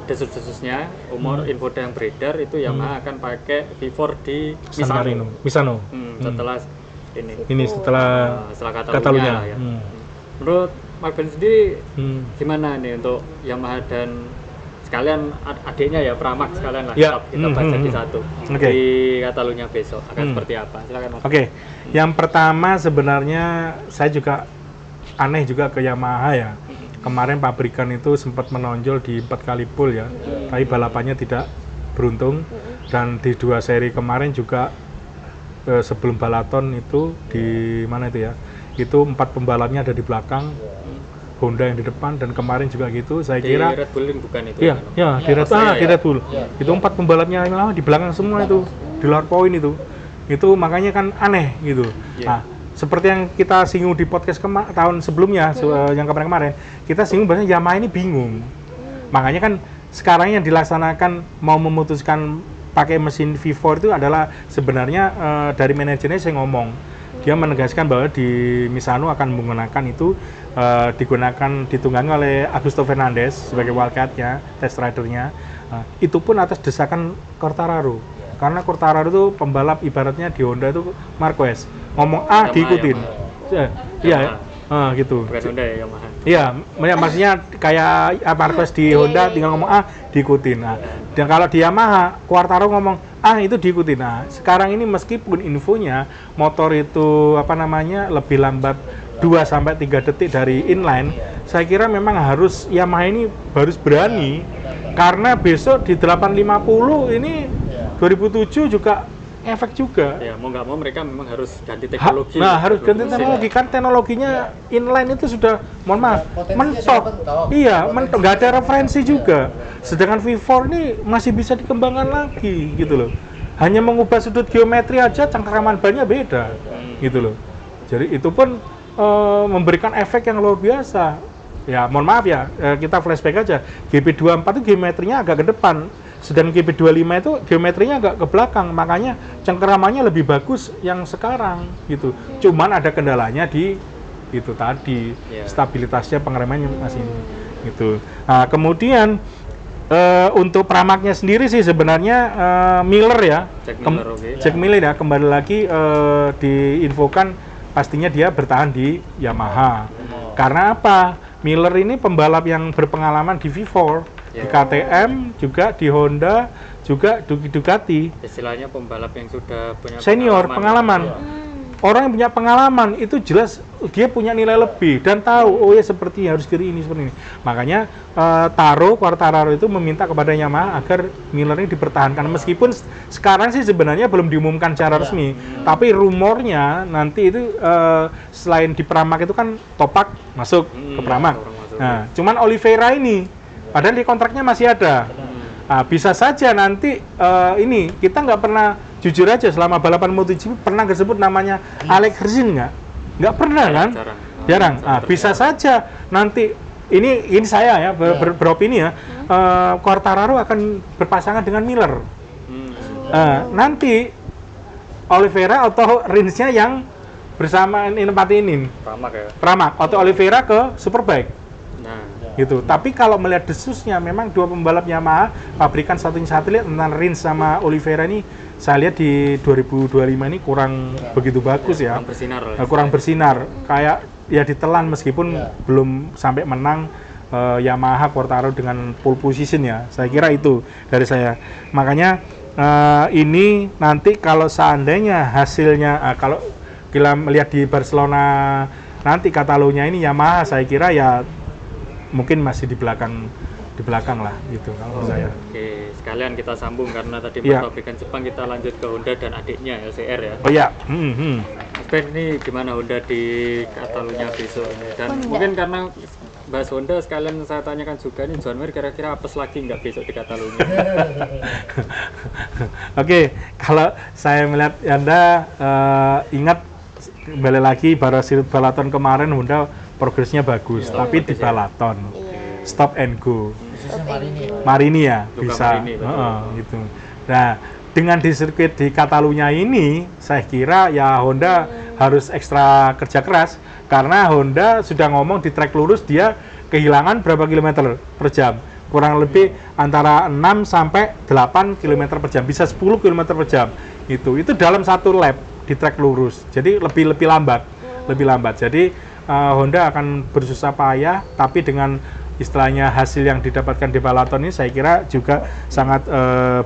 desus-desusnya, info yang beredar itu Yamaha akan pakai V4 di San Marino, Misano. Setelah Ini setelah Catalunya lah ya. Menurut Mas Ben sendiri gimana nih untuk Yamaha dan sekalian adiknya ya Pramac sekalian lah, Ya. kita baca di satu Oke. di Catalunya besok akan seperti apa? Silakan Mas. Oke. Yang pertama sebenarnya saya juga aneh juga ke Yamaha ya. Kemarin pabrikan itu sempat menonjol di 4 kali pole ya, tapi balapannya tidak beruntung. Dan di 2 seri kemarin juga sebelum balaton itu di mana itu ya, itu 4 pembalapnya ada di belakang, Honda yang di depan, dan kemarin juga gitu. Saya kira Red Bull bukan itu. iya, ya, di Red, di Red Bull. Iya. Itu 4 pembalapnya di belakang semua itu, di luar poin itu. Itu makanya kan aneh gitu. Nah, seperti yang kita singgung di podcast tahun sebelumnya, yang kemarin-kemarin, kita singgung bahwa Yamaha ini bingung. Makanya kan sekarang yang dilaksanakan mau memutuskan pakai mesin V4 itu adalah sebenarnya dari manajernya saya ngomong. Dia menegaskan bahwa di Misano akan menggunakan itu ditunggangi oleh Augusto Fernandez sebagai wildcard-nya, test rider-nya. Itu pun atas desakan Quartararo. Karena Quartararo itu pembalap ibaratnya di Honda itu Marquez. Ngomong A diikutin. Iya, gitu. Bukan Honda ya, Yamaha. Iya, maksudnya kayak Marquez di Honda tinggal ngomong A diikutin. Nah, dan kalau di Yamaha, Quartararo ngomong A itu diikutin. Nah, sekarang ini meskipun infonya motor itu lebih lambat 2 sampai 3 detik dari inline, saya kira memang harus Yamaha ini harus berani karena besok di 850 ini 2007 juga efek juga. Ya, mau nggak mau mereka memang harus ganti teknologi. Harus ganti teknologi kan teknologinya inline itu sudah, mohon maaf, mentok. Iya, mentok, nggak ada referensi juga. Sedangkan V4 ini masih bisa dikembangkan lagi gitu loh. Hanya mengubah sudut geometri aja cengkeraman bannya beda gitu loh. Jadi itu pun memberikan efek yang luar biasa. Ya, mohon maaf ya, kita flashback aja. GP24 itu geometrinya agak ke depan. Sedang GP25 itu geometrinya agak ke belakang, makanya cengkeramannya lebih bagus yang sekarang gitu. Cuman ada kendalanya di itu tadi, stabilitasnya pengeremannya masih gitu. Nah, kemudian Untuk Pramac-nya sendiri sih sebenarnya Miller ya. Jack Miller ya, kembali lagi diinfokan pastinya dia bertahan di Yamaha. Karena apa? Miller ini pembalap yang berpengalaman di V4, di KTM, juga di Honda, juga di Ducati. Istilahnya pembalap yang sudah punya senior, pengalaman. Orang yang punya pengalaman itu jelas dia punya nilai lebih dan tahu oh ya seperti harus kiri ini seperti ini. Makanya Quartararo itu meminta kepada Yamaha agar Miller ini dipertahankan meskipun sekarang sih sebenarnya belum diumumkan secara resmi. Tapi rumornya nanti itu selain di Pramac itu kan Topak masuk ke Pramac. Nah, cuman Oliveira ini padahal di kontraknya masih ada. Nah, bisa saja nanti ini kita nggak pernah jujur aja selama balapan MotoGP pernah disebut namanya Alex Rins nggak pernah kan? Jarang. Bisa saja nanti ini saya ya beropini ya Quartararo akan berpasangan dengan Miller. Nanti Oliveira atau Rins-nya yang bersama ini Pramac atau Oliveira ke Superbike. Gitu. Tapi kalau melihat desusnya memang dua pembalap Yamaha pabrikan satunya satelit tentang Rins sama Oliveira ini saya lihat di 2025 ini kurang begitu bagus ya. Kurang bersinar. Kayak ya ditelan meskipun belum sampai menang Yamaha Quartararo dengan pole position ya. Saya kira itu dari saya. Makanya ini nanti kalau seandainya hasilnya kalau kita melihat di Barcelona nanti Catalunya ini Yamaha saya kira ya mungkin masih di belakang lah gitu kalau saya. Oke, sekalian kita sambung karena tadi pabrikan Jepang kita lanjut ke Honda dan adiknya LCR ya. Oh iya. Mas Ben ini gimana Honda di Catalunya besok ini dan mungkin karena bahas Honda sekalian saya tanyakan juga nih John Mir kira-kira apes lagi nggak besok di Catalunya? Oke, kalau saya melihat Anda ingat kembali lagi Barasil Balaton kemarin Honda progresnya bagus, tapi di Balaton stop and go. Marini ya bisa, gitu. Nah, dengan di sirkuit di Catalunya ini, saya kira ya Honda harus ekstra kerja keras karena Honda sudah ngomong di trek lurus dia kehilangan berapa kilometer per jam, kurang lebih antara 6 sampai 8 km per jam, bisa 10 km per jam. Itu dalam satu lap di trek lurus, jadi lebih lambat. Jadi Honda akan bersusah payah, tapi dengan istilahnya hasil yang didapatkan di Balaton ini saya kira juga sangat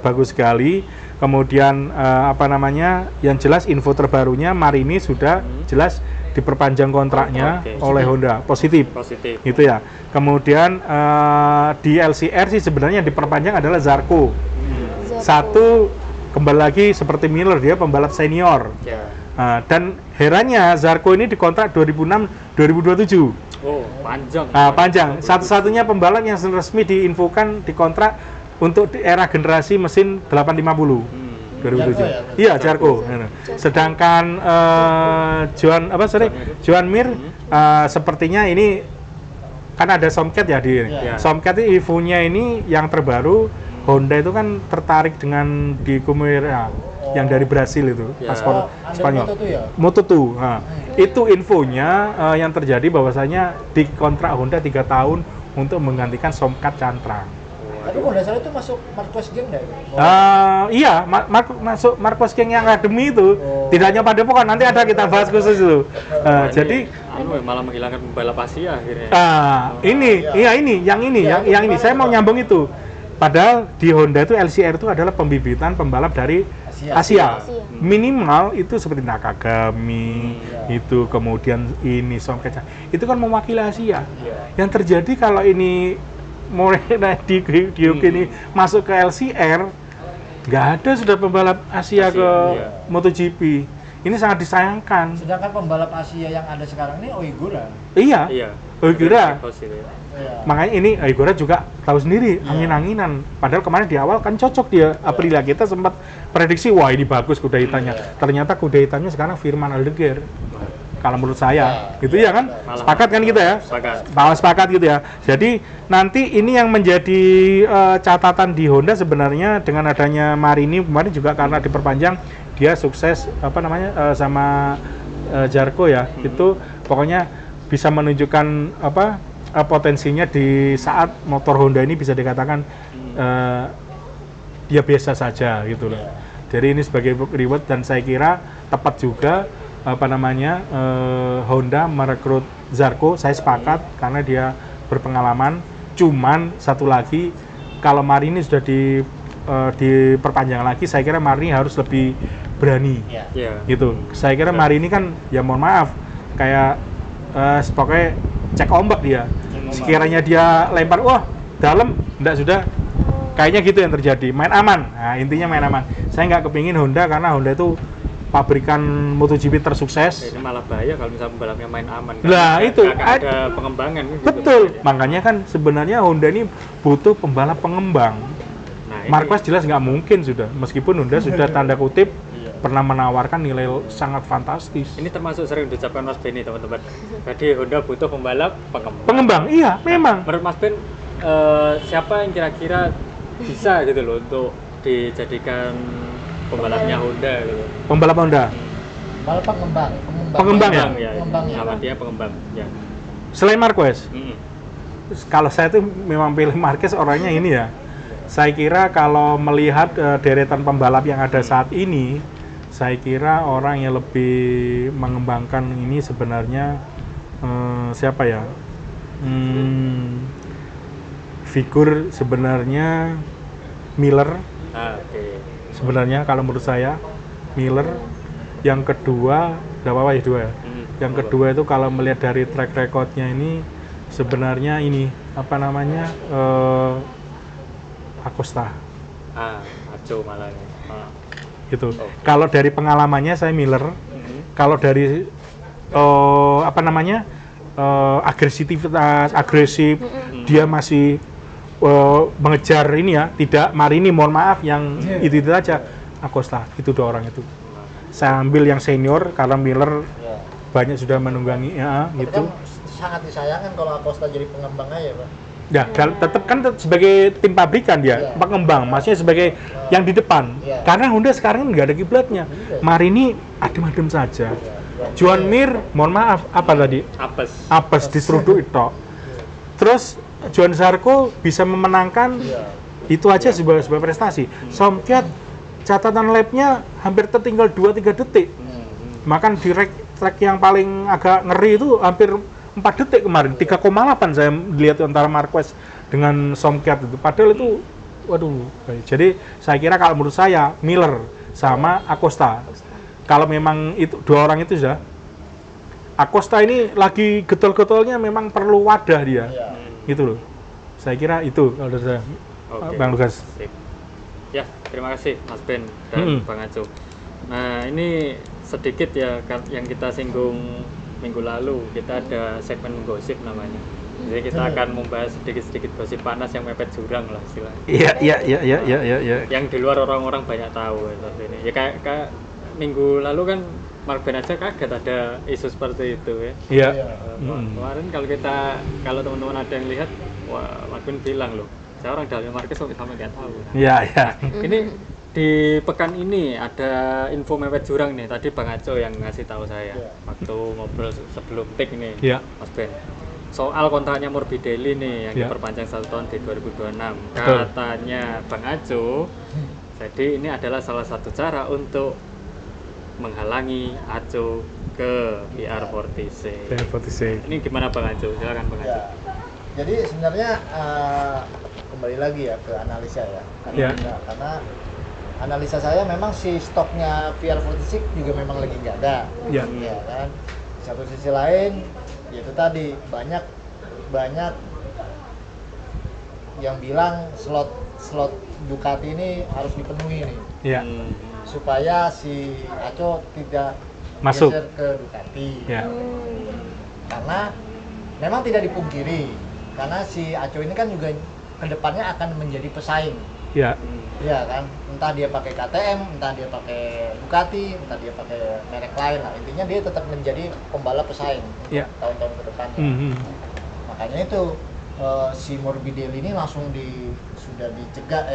bagus sekali. Kemudian yang jelas info terbarunya Marini sudah jelas diperpanjang kontraknya oleh Honda, positif. Gitu ya. Kemudian di LCR sih sebenarnya diperpanjang adalah Zarco. Satu kembali lagi seperti Miller dia pembalap senior. Dan herannya Zarco ini dikontrak 2006-2027. Oh, panjang. Panjang. Satu-satunya pembalap yang resmi diinfokan dikontrak untuk di era generasi mesin 850. 2007. Iya, Zarco. Sedangkan Joan Mir sepertinya ini kan ada Somcat ya di Somcat itu infonya ini yang terbaru Honda itu kan tertarik dengan di Comeira yang dari Brasil itu, paspor Spanyol. Moto2. Nah, itu infonya yang terjadi bahwasanya di kontrak Honda 3 tahun untuk menggantikan Somcat Cantrang. Tapi kalau nggak salah itu masuk Marcos Geng nggak? Iya, masuk Marcos Geng yang akademi itu. Tidak hanya pada pokok, nanti ada kita bahas khusus itu. Jadi malah menghilangkan pembalap Asia akhirnya. Yang ini saya mau nyambung itu. Padahal di Honda itu LCR itu adalah pembibitan pembalap dari Asia. Minimal itu seperti Nakagami, itu kemudian ini Somcat, itu kan mewakili Asia. Yang terjadi kalau ini mulai di ini masuk ke LCR, nggak ada sudah pembalap Asia ke MotoGP. Ini sangat disayangkan. Sedangkan pembalap Asia yang ada sekarang ini Oigura. Iya. Oigura. Makanya ini Oigura juga tahu sendiri angin-anginan. Padahal kemarin di awal kan cocok dia. Aprilia kita sempat prediksi wah ini bagus kuda hitamnya. Ternyata kuda hitamnya sekarang Firman Aldeguer. Kalau menurut saya, gitu ya kan? Sepakat kan kita ya? Sepakat gitu ya. Jadi nanti ini yang menjadi catatan di Honda sebenarnya dengan adanya Marini kemarin juga karena diperpanjang dia sukses sama Zarco ya. Itu pokoknya bisa menunjukkan potensinya di saat motor Honda ini bisa dikatakan dia biasa saja gitu loh. Jadi ini sebagai reward dan saya kira tepat juga Honda merekrut Zarco. Saya sepakat karena dia berpengalaman. Cuman satu lagi, kalau Marini sudah diperpanjang lagi, saya kira Marini harus lebih berani, gitu. Saya kira Marini kan, ya mohon maaf, kayak pokoknya cek ombak dia. Sekiranya dia lempar, wah dalam, enggak sudah. Kayaknya gitu yang terjadi, main aman. Nah, intinya main aman. Saya nggak kepingin Honda karena Honda itu pabrikan MotoGP tersukses. Ini malah bahaya kalau misalnya pembalapnya main aman. Lah itu ada pengembangan. Betul. Gitu. Makanya kan sebenarnya Honda ini butuh pembalap pengembang. Nah, Marquez jelas nggak mungkin sudah, meskipun Honda sudah tanda kutip pernah menawarkan nilai sangat fantastis. Ini termasuk sering diucapkan Mas Benny, teman-teman. Jadi Honda butuh pembalap pengembang. Pengembang, iya, memang. Menurut Mas Ben, siapa yang kira-kira bisa gitu loh untuk dijadikan pembalapnya Honda gitu? Pembalap Honda? Pembalap pengembang. Pengembang ya? Nama dia pengembang, ya. Selain Marquez? Kalau saya tuh memang pilih Marquez orangnya ini ya. Saya kira kalau melihat deretan pembalap yang ada saat ini, saya kira orang yang lebih mengembangkan ini sebenarnya siapa ya? Figur sebenarnya Miller. Sebenarnya kalau menurut saya Miller. Yang kedua, nggak apa-apa ya dua ya. Yang kedua itu kalau melihat dari track recordnya ini sebenarnya ini apa namanya Acosta. Aco malah nih. Gitu. Kalau dari pengalamannya saya Miller. Kalau dari agresivitas, agresif, dia masih mengejar ini ya, tidak Marini, mohon maaf, yang itu aja. Acosta, itu dua orang itu. Saya ambil yang senior karena Miller banyak sudah menunggangi ya, gitu. Kan sangat disayangkan kalau Acosta jadi pengembang aja, Pak. Ya, tetap kan sebagai tim pabrikan dia, pengembang, maksudnya sebagai yang di depan. Karena Honda sekarang nggak ada kiblatnya. Marini adem-adem saja. Joan Mir, mohon maaf, apa tadi? Apes diseruduk itu. Terus Johan Zarco bisa memenangkan, itu aja sebuah prestasi. Somkiat catatan lapnya hampir tertinggal 2-3 detik. Makan di track yang paling agak ngeri itu hampir 4 detik kemarin, 3,8 saya lihat antara Marquez dengan Somkiat itu. Padahal itu, waduh. Jadi saya kira kalau menurut saya Miller sama Acosta. Kalau memang itu dua orang itu sudah, Acosta ini lagi getol-getolnya memang perlu wadah dia. Gitu loh. Saya kira itu kalau dari saya. Bang Lukas. Sip. Ya, terima kasih Mas Ben dan Bang Aco. Nah, ini sedikit ya yang kita singgung minggu lalu. Kita ada segmen gosip namanya. Jadi kita akan membahas sedikit-sedikit gosip panas yang mepet jurang lah istilahnya. Iya. Yang di luar orang-orang banyak tahu seperti ini. Ya kayak minggu lalu kan Mark Ben aja kaget ada isu seperti itu ya. Iya. Kemarin kalau teman-teman ada yang lihat, wah Mark Ben bilang loh, saya orang Daniel Marquez kok sampai nggak tahu. Iya. Ini di pekan ini ada info mepet jurang nih. Tadi Bang Aco yang ngasih tahu saya waktu ngobrol sebelum take nih, Mas Ben. Soal kontraknya Morbidelli nih yang diperpanjang 1 tahun di 2026. Katanya Bang Aco, jadi ini adalah salah satu cara untuk menghalangi Aco ke PR46. Ini gimana Bang Aco? Silakan Bang Aco. Jadi sebenarnya kembali lagi ya ke analisa ya. Karena analisa saya memang si stoknya PR46 juga memang lagi nggak ada. Ya kan. Di satu sisi lain, yaitu tadi banyak yang bilang slot Ducati ini harus dipenuhi nih. Supaya si Aco tidak masuk geser ke Ducati. Karena memang tidak dipungkiri, karena si Aco ini kan juga kedepannya akan menjadi pesaing. Iya kan, entah dia pakai KTM, entah dia pakai Ducati, entah dia pakai merek lain lah. Intinya dia tetap menjadi pembalap pesaing tahun-tahun ke depannya. Makanya itu si Morbidelli ini langsung sudah dicegat,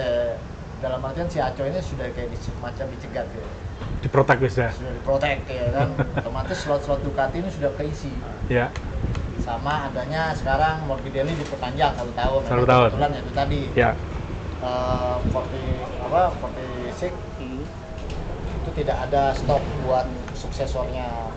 dalam artian si Aco ini sudah kayak semacam dicegat ya. Diprotek ya. Sudah diprotek ya kan. Otomatis slot-slot Ducati ini sudah keisi. sama adanya sekarang Morbidelli diperpanjang 1 tahun. 1 tahun. Kebetulan itu tadi. Ya. 46 itu tidak ada stok buat suksesornya.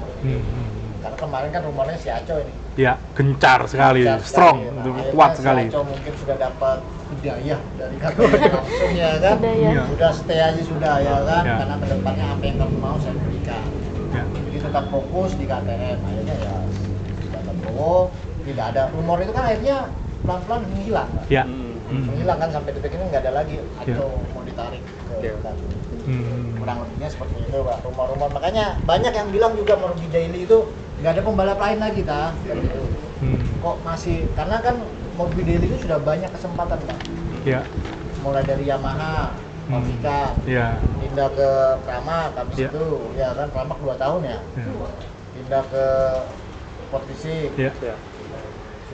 Karena kemarin kan rumornya si Aco ini. Ya, gencar sekali, Gencar strong, sekali. kuat Si sekali. Aco mungkin sudah dapat hidayah dari kantor langsung ya kan. Hidayah. Sudah stay aja sudah ya kan. Ya. Karena kedepannya apa yang kamu mau saya berikan. Ya. Jadi tetap fokus di KTM. Akhirnya ya tidak Bowo, tidak ada rumor itu kan akhirnya pelan-pelan menghilang. Kan? Ya. Menghilang kan sampai detik ini nggak ada lagi Aco Ya. mau ditarik ke Ya. Ducati. Hmm. Kurang lebihnya seperti itu Pak, rumor-rumor. Makanya banyak yang bilang juga Morbidelli itu nggak ada pembalap lain lagi ta. Gitu. Kok masih, karena kan Morbidelli itu sudah banyak kesempatan Pak. Ya. Mulai dari Yamaha, Mavica, Ya. pindah ke Pramac, habis Ya. itu ya kan Pramac 2 tahun ya. Ya. Pindah ke Portishead. Ya. Ya.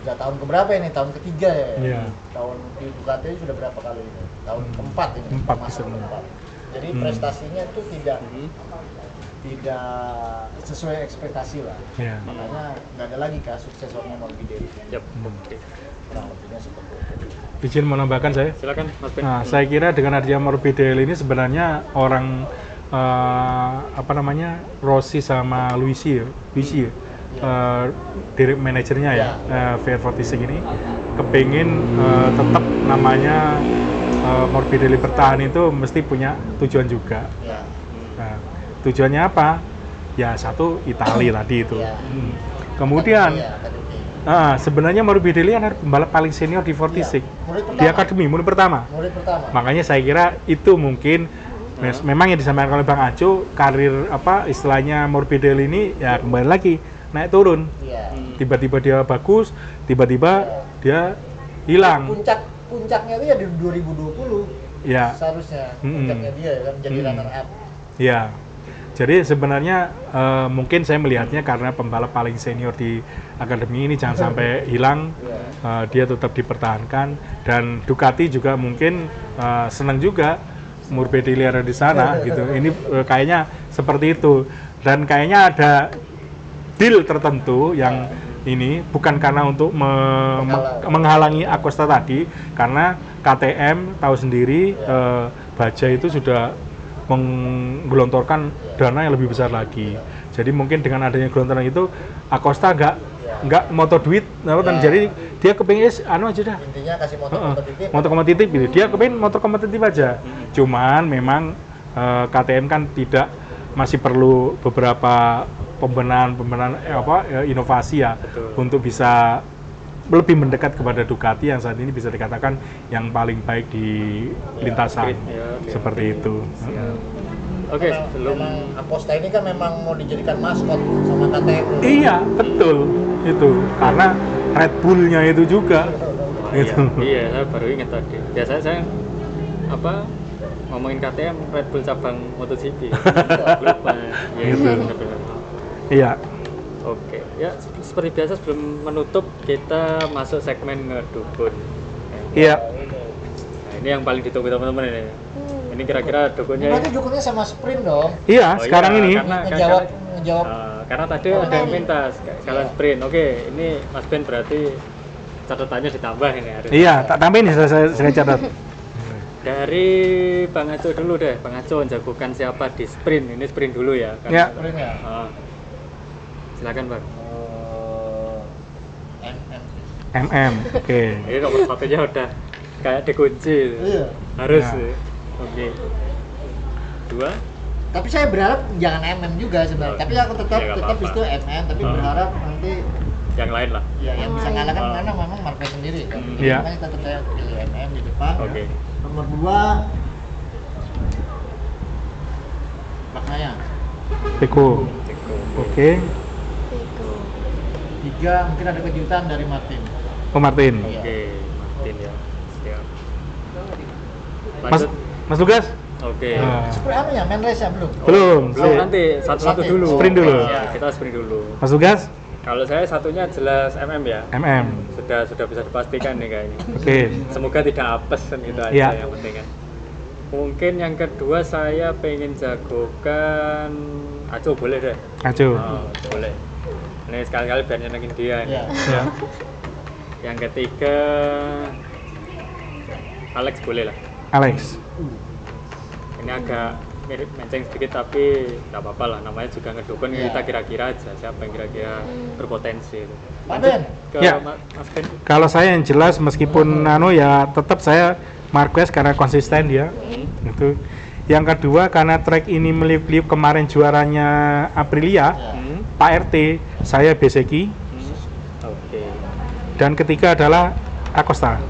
Sudah tahun keberapa ini? Tahun ketiga ya. Iya. Tahun di Ducati sudah berapa kali ini? Tahun keempat ini. Empat masuk bisa. keempat. Jadi prestasinya tuh tidak sesuai ekspektasi lah. Ya. Makanya nggak ada lagi kah suksesornya Morbidelli. Yap, oke. Kurang lebihnya seperti itu. Izin menambahkan saya. Silakan Mas Ben. Nah, saya kira dengan adanya Morbidelli ini sebenarnya orang Rossi sama Luisi ya, direct manajernya ya, VR46 ini kepingin tetap namanya Morbidelli bertahan itu mesti punya tujuan juga. Ya. Nah, tujuannya apa? Ya satu Itali tadi itu. Ya. Kemudian Iya, akademi. sebenarnya Morbidelli adalah pembalap paling senior di 46 di akademi murid pertama. Murid pertama. Makanya saya kira itu mungkin memang yang disampaikan oleh Bang Aco, karir istilahnya Morbidelli ini ya kembali lagi naik turun. Iya. Tiba-tiba dia bagus, tiba-tiba dia hilang. Puncaknya itu ya di 2020. Ya. Seharusnya puncaknya dia ya kan jadi runner up. Ya. Jadi sebenarnya mungkin saya melihatnya karena pembalap paling senior di akademi ini jangan sampai hilang, dia tetap dipertahankan, dan Ducati juga mungkin senang juga Morbidelli ada di sana gitu. Ini kayaknya seperti itu, dan kayaknya ada deal tertentu yang ini bukan karena untuk menghalangi Acosta tadi, karena KTM tahu sendiri Bajaj itu sudah menggelontorkan dana yang lebih besar lagi. Jadi mungkin dengan adanya gelontoran itu Acosta nggak motor duit, jadi dia kepingin aja dah. Intinya kasih motor kompetitif. Motor kompetitif gitu. Dia kepingin motor kompetitif aja. Cuman memang KTM kan masih perlu beberapa pembenahan inovasi ya. Betul. Untuk bisa lebih mendekat kepada Ducati yang saat ini bisa dikatakan yang paling baik di lintasan. Seperti itu. Oke, memang Acosta ini kan memang mau dijadikan maskot sama KTM. Iya, betul. Itu karena Red Bull-nya itu juga. Iya, saya baru ingat tadi. Biasanya saya ngomongin KTM Red Bull cabang MotoGP. Lupa. Ya, Gitu. benar-benar. Iya. Oke, ya seperti biasa sebelum menutup kita masuk segmen ngedukun. Iya. Nah, ini yang paling ditunggu teman-teman ini. Ini kira-kira dukunnya. Berarti dukunnya sama sprint dong. Iya, sekarang ini. Ngejawab. Karena tadi ada yang minta kalian sprint. Oke, ini Mas Ben berarti catatannya ditambah ini hari. Iya, tak tambahin saya catat. Dari Bang Aco dulu deh. Bang Aco jagokan siapa di sprint? Ini sprint dulu ya. Ya. Sprint ya. Silakan Bang. MM. Oke. Ini nomor satunya udah kayak dikunci. Iya. Harus. Ya. Oke. 2. Tapi saya berharap jangan MM juga sebenarnya. Tapi aku tetap Ya, nggak apa-apa. itu MM. Tapi berharap nanti Yang lain lah. ya yang bisa ngalahkan mana memang Marquez sendiri kan. Jadi Iya. makanya tetap saya pilih MM di depan. Oke. Nomor 2 Baknaya. Peko. Oke. Itu. 3 mungkin ada kejutan dari Martin. Oh, Martin. Oke, Martin ya. Siap. Mas Lanjut. Mas Lugas? Oke. Seperti apa ya? Main race ya belum? Belum. Belum, nanti satu-satu Nanti. dulu. Sprint dulu. Ya, kita sprint dulu. Mas Lugas? Kalau saya satunya jelas MM ya. MM. Sudah bisa dipastikan nih kayaknya. Oke. Semoga tidak apes kan gitu aja Iya. yang penting kan. Mungkin yang kedua saya pengen jagokan Aco boleh deh. Aco. Oh, boleh. Ini sekali-kali biar nyenengin dia. Iya. Ya. Yang ketiga Alex boleh lah. Alex. Ini agak mirip menceng sedikit tapi nggak apa-apa lah, namanya juga ngedukun. Iya. Kita kira-kira aja siapa yang kira-kira berpotensi itu. Pak Ben. Ke Ya. Mas Ben. Kalau saya yang jelas meskipun ya tetap saya Marquez karena konsisten dia. Itu. Yang kedua karena track ini meliuk-liuk kemarin juaranya Aprilia, Pak RT, saya Beseki. Oke. Dan ketiga adalah Acosta.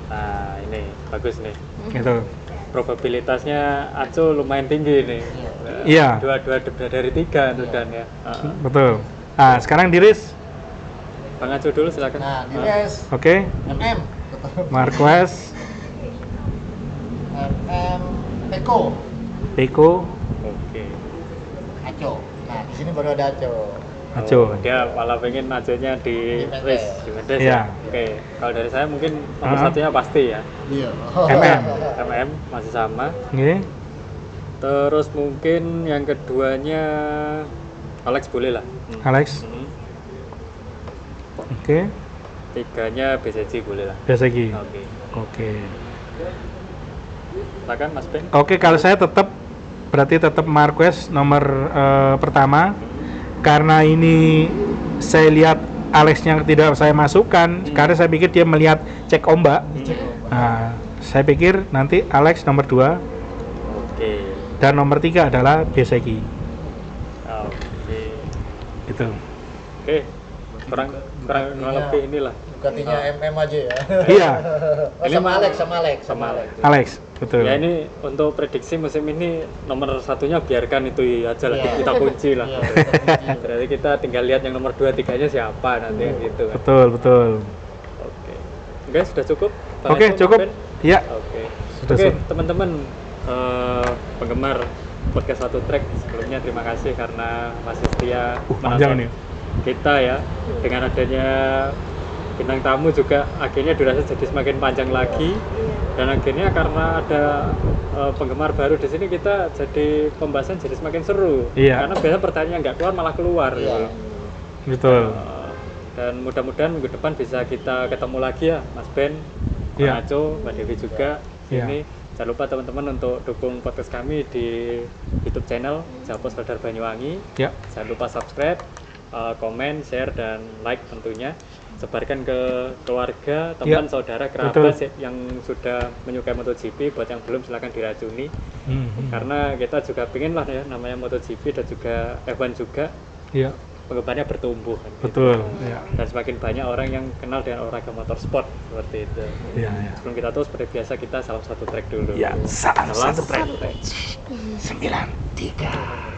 Nah, ini bagus nih. Gitu. Probabilitasnya Aco lumayan tinggi nih. Iya. Dua dari 3 tuh Dan ya. Betul. Nah, sekarang diris. Bang Aco dulu silakan. Nah, di race Oke. MM. Marquez, MM Peko. Peko, Oke. Aco. Nah, di sini baru ada Aco. Aco. Oh, dia malah pengen Aco-nya di Di race Mendes. di Mendes Iya. ya. Oke. Kalau dari saya mungkin nomor satunya pasti ya. Iya. MM. MM masih sama. Oke. Terus mungkin yang keduanya Alex boleh lah. Alex, Hmm. oke. Tiganya BCG boleh lah. Beseki. Oke. Oke. Silakan Mas Ben. Oke, kalau saya berarti tetap Marquez nomor pertama. Karena ini saya lihat Alexnya tidak saya masukkan, karena saya pikir dia melihat cek ombak. Nah, saya pikir nanti Alex nomor 2 Oke. dan nomor 3 adalah Beseki. Oke. Gitu. Oke. Kurang lebih inilah. Bukatinya MM aja ya. Iya, Oh, Ini sama Alex. Alex, betul. Ya ini untuk prediksi musim ini nomor satunya biarkan itu aja lah, Iya. kita kunci lah. Iya. Berarti kita tinggal lihat yang nomor 2, 3-nya siapa nanti gitu kan. Betul, betul. Oke. Oke, sudah cukup? Bang Oke, Eko, cukup. Mas Ben? Ya, Oke. Sudah Oke, cukup. teman-teman penggemar podcast Satu Track, sebelumnya terima kasih karena masih setia panjang nih. kita ya. Dengan adanya bintang tamu juga akhirnya durasi jadi semakin panjang lagi, dan akhirnya karena ada penggemar baru di sini kita jadi pembahasan jadi semakin seru. Iya. Karena biasa pertanyaan nggak keluar malah keluar. Iya. Gitu. Betul. Dan mudah-mudahan minggu depan bisa kita ketemu lagi ya, Mas Ben, Iya. Mas Aco, Mbak Dewi juga. Iya. Ini jangan lupa teman-teman untuk dukung podcast kami di YouTube channel Japos Radar Banyuwangi. Ya, Jangan lupa subscribe, komen, share, dan like tentunya. Sebarkan ke keluarga, teman, saudara, kerabat yang sudah menyukai MotoGP. Buat yang belum silahkan diracuni. Karena kita juga pengen lah ya, namanya MotoGP dan juga F1 juga, iya, penggemarnya bertumbuh kan, gitu. betul. Iya, Dan semakin banyak orang yang kenal dengan olahraga motorsport seperti itu. iya, iya. Sebelum kita tahu, seperti biasa kita salam satu track dulu. Ya, salam Salam satu track. track. 93.